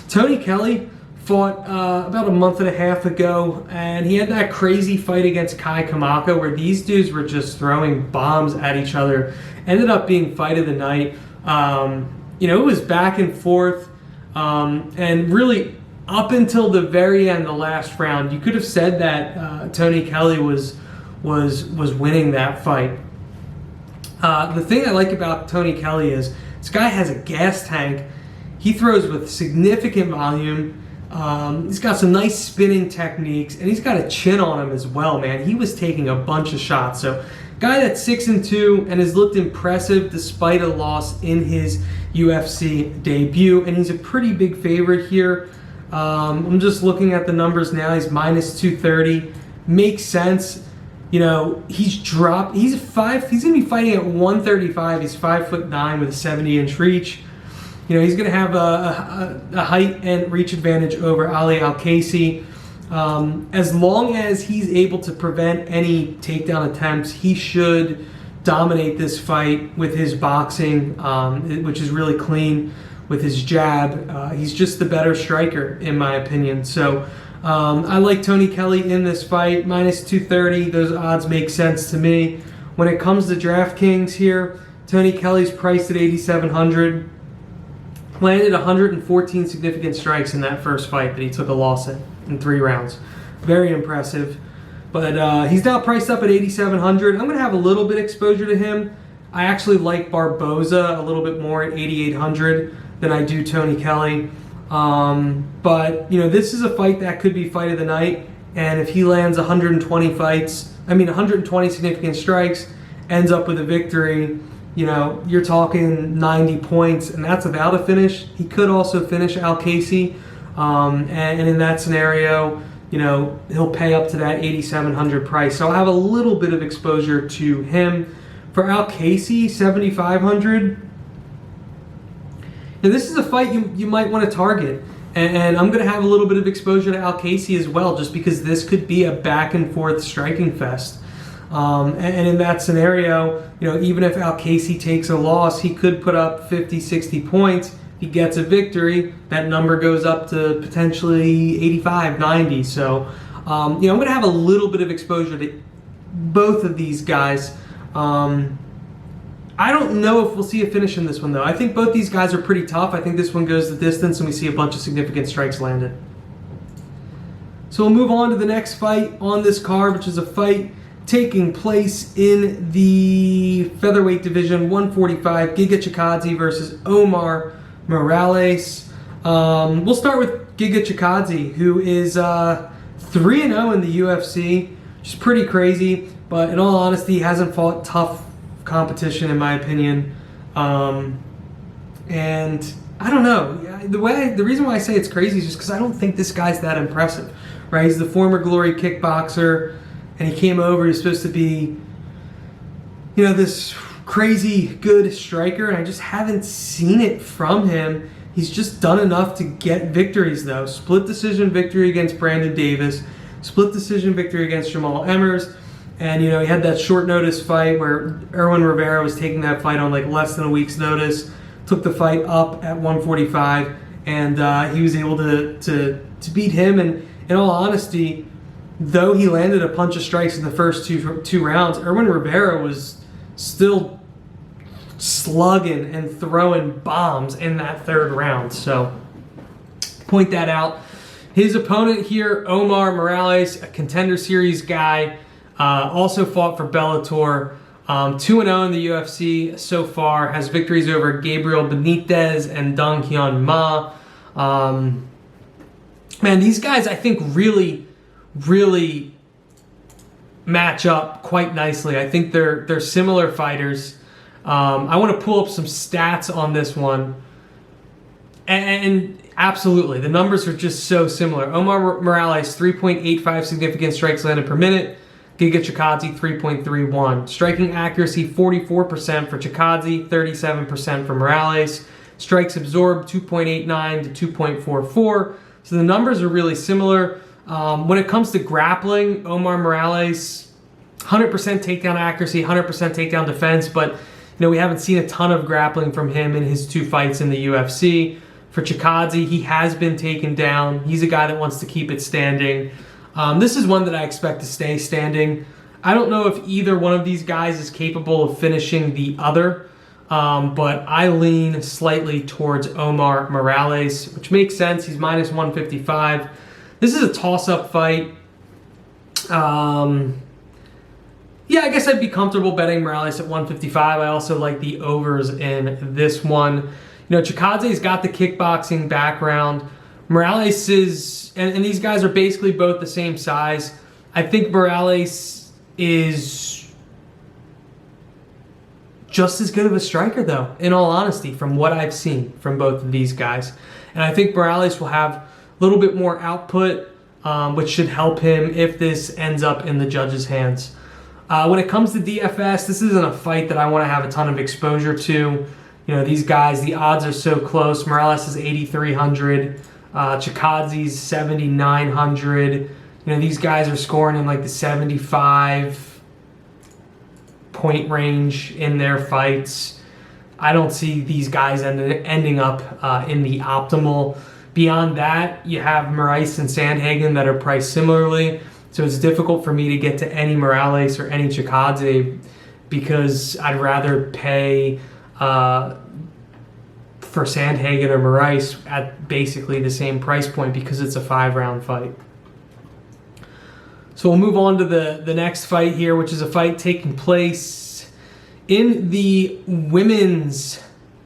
Tony Kelly, fought about a month and a half ago, and he had that crazy fight against Kai Kamaka where these dudes were just throwing bombs at each other. Ended up being fight of the night. It was back and forth, and really up until the very end, the last round, you could have said that Tony Kelly was winning that fight. The thing I like about Tony Kelly is this guy has a gas tank. He throws with significant volume. He's got some nice spinning techniques, and he's got a chin on him as well, man. He was taking a bunch of shots. So, guy that's 6-2 and has looked impressive despite a loss in his UFC debut, and he's a pretty big favorite here. I'm just looking at the numbers now. He's minus 230. Makes sense. He's dropped. He's going to be fighting at 135. He's 5'9" with a 70-inch reach. He's going to have a height and reach advantage over Ali Al-Kaisi. As long as he's able to prevent any takedown attempts, he should dominate this fight with his boxing, which is really clean, with his jab. He's just the better striker, in my opinion. So I like Tony Kelly in this fight. Minus 230, those odds make sense to me. When it comes to DraftKings here, Tony Kelly's priced at 8,700. Landed 114 significant strikes in that first fight that he took a loss in 3 rounds. Very impressive. But he's now priced up at 8,700. I'm going to have a little bit exposure to him. I actually like Barboza a little bit more at 8,800 than I do Tony Kelly. But this is a fight that could be fight of the night. And if he lands 120 significant strikes, ends up with a victory, you're talking 90 points, and that's without a finish. He could also finish Al-Kaisi, and in that scenario, he'll pay up to that 8,700 price. So I'll have a little bit of exposure to him. For Al-Kaisi, 7,500. And this is a fight you might want to target, and I'm going to have a little bit of exposure to Al-Kaisi as well, just because this could be a back and forth striking fest. And in that scenario, even if Al-Kaisi takes a loss, he could put up 50, 60 points. If he gets a victory, that number goes up to potentially 85, 90. So, I'm going to have a little bit of exposure to both of these guys. I don't know if we'll see a finish in this one, though. I think both these guys are pretty tough. I think this one goes the distance, and we see a bunch of significant strikes landed. So we'll move on to the next fight on this card, which is a fight taking place in the featherweight division, 145, Giga Chikadze versus Omar Moraes. We'll start with Giga Chikadze, who is 3-0 in the UFC, which is pretty crazy, but in all honesty, he hasn't fought tough competition, in my opinion. And I don't know. The reason why I say it's crazy is just because I don't think this guy's that impressive, right? He's the former Glory kickboxer, and he came over. He's supposed to be, this crazy good striker, and I just haven't seen it from him. He's just done enough to get victories, though. Split decision victory against Brandon Davis, split decision victory against Jamal Emmers, and he had that short notice fight where Erwin Rivera was taking that fight on less than a week's notice, took the fight up at 145, and he was able to beat him. And in all honesty, though he landed a bunch of strikes in the first two rounds, Erwin Rivera was still slugging and throwing bombs in that third round. So point that out. His opponent here, Omar Moraes, a Contender Series guy, also fought for Bellator. 2-0 in the UFC so far, has victories over Gabriel Benitez and Dong Hyun Ma. Man, these guys I think really match up quite nicely. I think they're similar fighters. I want to pull up some stats on this one. And absolutely, the numbers are just so similar. Omar Moraes, 3.85 significant strikes landed per minute. Giga Chikadze, 3.31. Striking accuracy, 44% for Chikadze, 37% for Moraes. Strikes absorbed, 2.89 to 2.44. So the numbers are really similar. When it comes to grappling, Omar Moraes, 100% takedown accuracy, 100% takedown defense, but we haven't seen a ton of grappling from him in his 2 fights in the UFC. For Chikadze, he has been taken down. He's a guy that wants to keep it standing. This is one that I expect to stay standing. I don't know if either one of these guys is capable of finishing the other, but I lean slightly towards Omar Moraes, which makes sense. He's minus 155. This is a toss-up fight. Yeah, I guess I'd be comfortable betting Moraes at 155. I also like the overs in this one. You know, Chikadze's got the kickboxing background. Moraes is, and these guys are basically both the same size. I think Moraes is just as good of a striker, though, in all honesty, from what I've seen from both of these guys. And I think Moraes will have a little bit more output, which should help him if this ends up in the judges' hands. When it comes to DFS, this isn't a fight that I want to have a ton of exposure to. You know, these guys, the odds are so close. Moraes is 8,300. Chikadze's 7,900. You know, these guys are scoring in like the 75 point range in their fights. I don't see these guys ending up in the optimal. Beyond that, you have Moraes and Sandhagen that are priced similarly. So it's difficult for me to get to any Moraes or any Chikadze because I'd rather pay for Sandhagen or Moraes at basically the same price point because it's a 5-round fight. So we'll move on to the next fight here, which is a fight taking place in the women's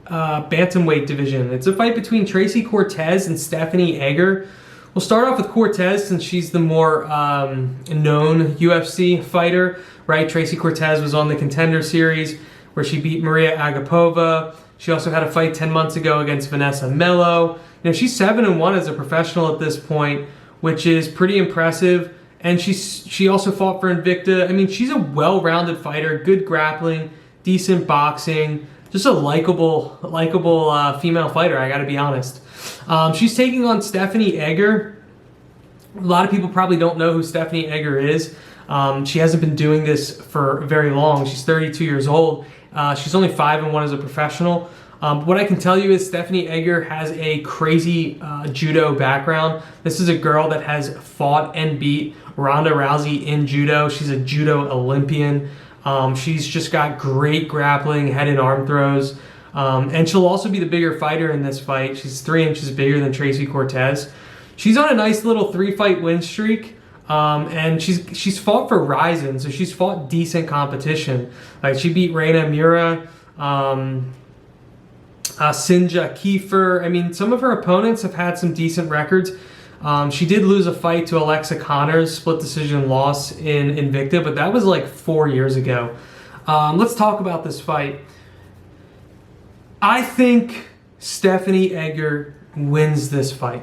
bantamweight division. It's a fight between Tracy Cortez and Stephanie Egger. We'll start off with Cortez since she's the more known UFC fighter, right? Tracy Cortez was on the Contender Series where she beat Maria Agapova. She also had a fight 10 months ago against Vanessa Mello. You know, she's 7-1 as a professional at this point, which is pretty impressive. And she also fought for Invicta. I mean, she's a well-rounded fighter, good grappling, decent boxing, just a likable female fighter, I gotta be honest. She's taking on Stephanie Egger. A lot of people probably don't know who Stephanie Egger is. She hasn't been doing this for very long. She's 32 years old. She's only 5-1 as a professional. What I can tell you is Stephanie Egger has a crazy judo background. This is a girl that has fought and beat Ronda Rousey in judo. She's a judo Olympian. She's just got great grappling, head and arm throws. And she'll also be the bigger fighter in this fight. She's 3 inches bigger than Tracy Cortez. She's on a nice little 3-fight win streak. And she's fought for Ryzen, so she's fought decent competition. Like she beat Reina Mura, Sinja Kiefer. I mean, some of her opponents have had some decent records. She did lose a fight to Alexa Connors, split decision loss in Invicta, but that was like 4 years ago. Let's talk about this fight. I think Stephanie Egger wins this fight.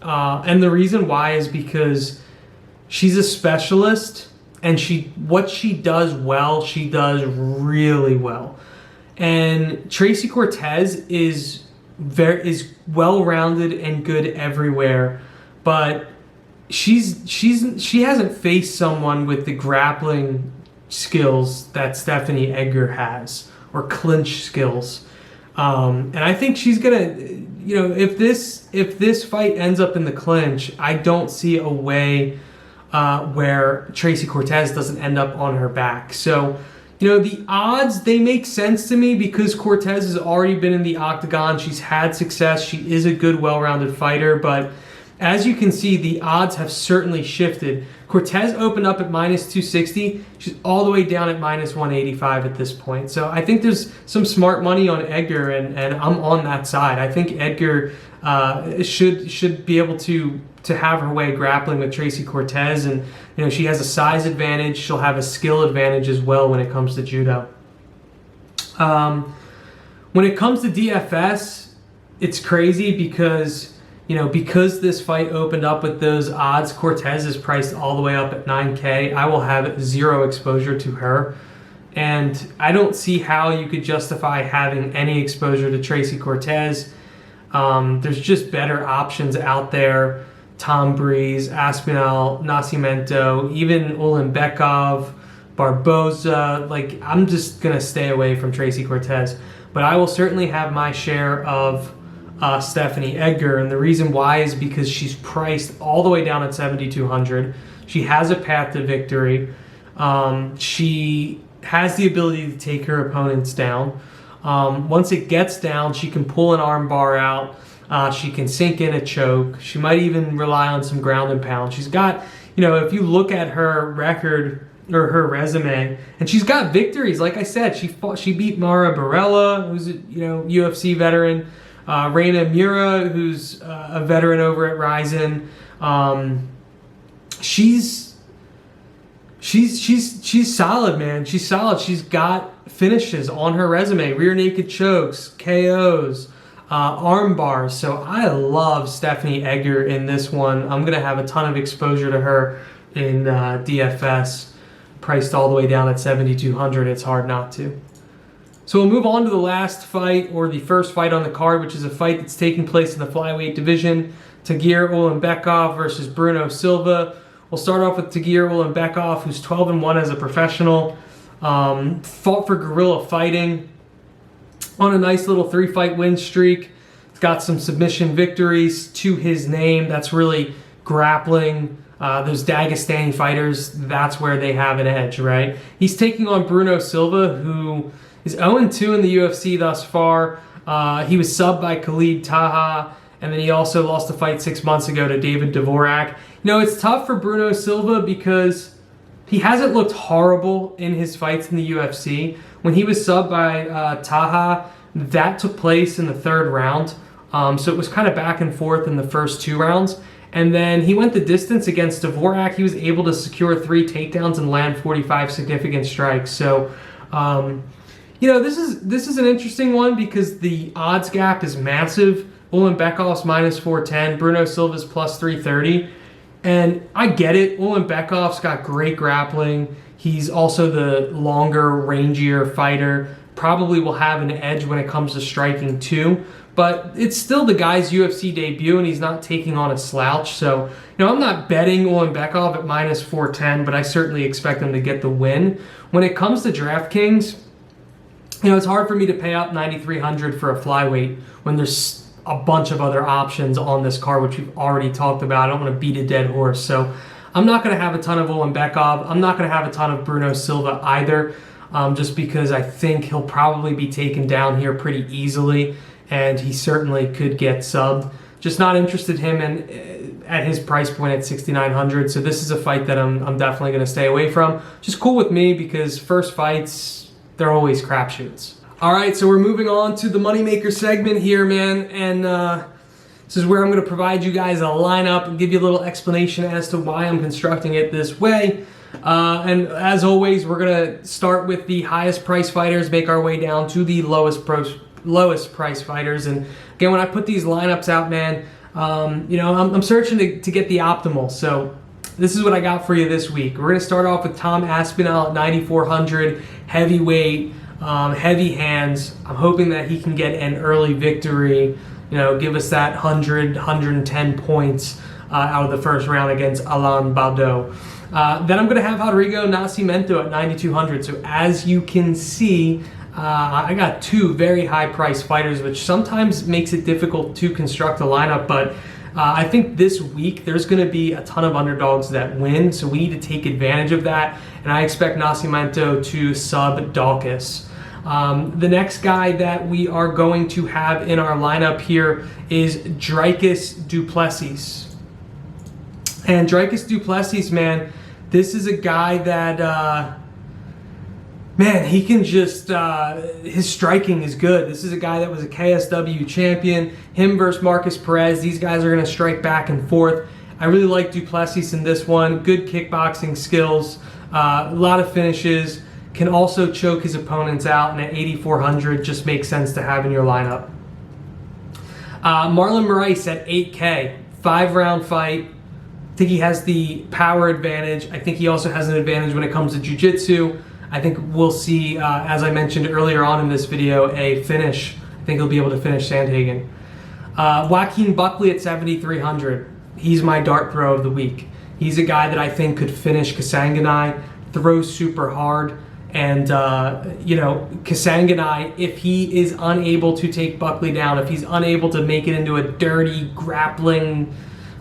And the reason why is because she's a specialist, and what she does well, she does really well. And Tracy Cortez is well-rounded and good everywhere, but she hasn't faced someone with the grappling skills that Stephanie Egger has, or clinch skills. And I think she's gonna, you know, if this fight ends up in the clinch, I don't see a way where Tracy Cortez doesn't end up on her back. So, you know, the odds, they make sense to me because Cortez has already been in the octagon. She's had success. She is a good, well-rounded fighter. But as you can see, the odds have certainly shifted. Cortez opened up at minus 260. She's all the way down at minus 185 at this point. So I think there's some smart money on Egger, and I'm on that side. I think Egger should be able to have her way grappling with Tracy Cortez, and you know, she has a size advantage. She'll have a skill advantage as well when it comes to judo. When it comes to DFS, it's crazy because, you know, because this fight opened up with those odds, Cortez is priced all the way up at 9K. I will have zero exposure to her, and I don't see how you could justify having any exposure to Tracy Cortez. There's just better options out there. Tom Breeze, Aspinall, Nascimento, even Ulanbekov, Barboza. Like, I'm just going to stay away from Tracy Cortez. But I will certainly have my share of Stephanie Edgar. And the reason why is because she's priced all the way down at 7,200. She has a path to victory. She has the ability to take her opponents down. Once it gets down, she can pull an arm bar out. She can sink in a choke. She might even rely on some ground and pound. She's got, if you look at her record or her resume, and she's got victories. Like I said, she beat Mara Barella, who's a UFC veteran. Reina Mura, who's a veteran over at Ryzen. She's solid, man. She's solid. She's got finishes on her resume: rear naked chokes, KOs, arm bars. So I love Stephanie Edgar in this one. I'm gonna have a ton of exposure to her in DFS, priced all the way down at 7,200. It's hard not to. So we'll move on to the last fight, or the first fight on the card, which is a fight that's taking place in the flyweight division. Tagir Ulanbekov versus Bruno Silva. We'll start off with Tagir Ulanbekov, who's 12-1 as a professional. Fought for Guerrilla Fighting on a nice little 3-fight win streak. He's got some submission victories to his name. That's really grappling. Those Dagestani fighters, that's where they have an edge, right? He's taking on Bruno Silva, who is 0-2 in the UFC thus far. He was subbed by Khalid Taha, and then he also lost a fight 6 months ago to David Dvorak. It's tough for Bruno Silva because he hasn't looked horrible in his fights in the UFC. When he was subbed by Taha, that took place in the 3rd round. So it was kind of back and forth in the first 2 rounds. And then he went the distance against Dvorak. He was able to secure 3 takedowns and land 45 significant strikes. So, this is an interesting one because the odds gap is massive. Ulanbekov's -410, Bruno Silva's +330. And I get it. Ulanbekov's got great grappling. He's also the longer, rangier fighter. Probably will have an edge when it comes to striking too. But it's still the guy's UFC debut, and he's not taking on a slouch. So, I'm not betting Ulanbekov at -410, but I certainly expect him to get the win. When it comes to DraftKings, it's hard for me to pay up 9,300 for a flyweight when there's a bunch of other options on this card, which we've already talked about. I don't want to beat a dead horse. So I'm not going to have a ton of Ulanbekov. I'm not going to have a ton of Bruno Silva either, just because I think he'll probably be taken down here pretty easily, and he certainly could get subbed. Just not interested at his price point at 6,900. So this is a fight that I'm definitely going to stay away from. Just cool with me because first fights, they're always crapshoots. All right, so we're moving on to the Moneymaker segment here, man. And this is where I'm going to provide you guys a lineup and give you a little explanation as to why I'm constructing it this way. And as always, we're going to start with the highest price fighters, make our way down to the lowest price fighters. And again, when I put these lineups out, man, I'm searching to get the optimal. So this is what I got for you this week. We're going to start off with Tom Aspinall at 9,400, heavyweight, heavy hands. I'm hoping that he can get an early victory, give us that 100, 110 points out of the first round against Alain Baudot. Then I'm going to have Rodrigo Nascimento at 9,200. So as you can see, I got 2 very high-priced fighters, which sometimes makes it difficult to construct a lineup, but I think this week there's going to be a ton of underdogs that win, so we need to take advantage of that, and I expect Nascimento to sub Dawkins. The next guy that we are going to have in our lineup here is Dricus Du Plessis. And Dricus Du Plessis, man, this is a guy that, he can just, his striking is good. This is a guy that was a KSW champion. Him versus Marcus Perez, these guys are going to strike back and forth. I really like Du Plessis in this one. Good kickboxing skills, a lot of finishes. Can also choke his opponents out, and at 8,400 just makes sense to have in your lineup. Marlon Moraes at 8K, 5-round fight. I think he has the power advantage. I think he also has an advantage when it comes to jiu-jitsu. I think we'll see, as I mentioned earlier on in this video, a finish. I think he'll be able to finish Sandhagen. Joaquin Buckley at 7,300. He's my dart throw of the week. He's a guy that I think could finish Kasanganai, throws super hard. And, Sandhagen, if he is unable to take Buckley down, if he's unable to make it into a dirty grappling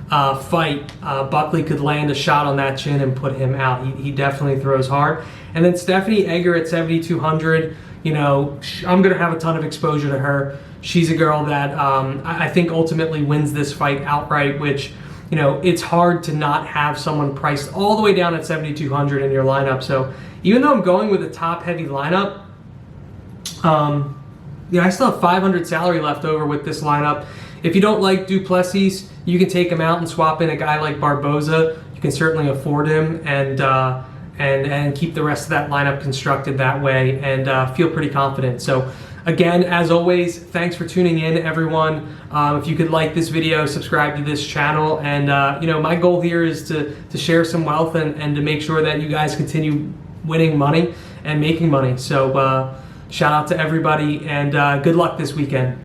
fight, Buckley could land a shot on that chin and put him out. He definitely throws hard. And then Stephanie Egger at 7,200, I'm going to have a ton of exposure to her. She's a girl that I think ultimately wins this fight outright, which, it's hard to not have someone priced all the way down at 7,200 in your lineup. So even though I'm going with a top-heavy lineup, I still have 500 salary left over with this lineup. If you don't like Duplessis, you can take him out and swap in a guy like Barboza. You can certainly afford him and keep the rest of that lineup constructed that way and feel pretty confident. So again, as always, thanks for tuning in, everyone. If you could like this video, subscribe to this channel, and my goal here is to share some wealth and to make sure that you guys continue winning money and making money. So shout out to everybody, and good luck this weekend.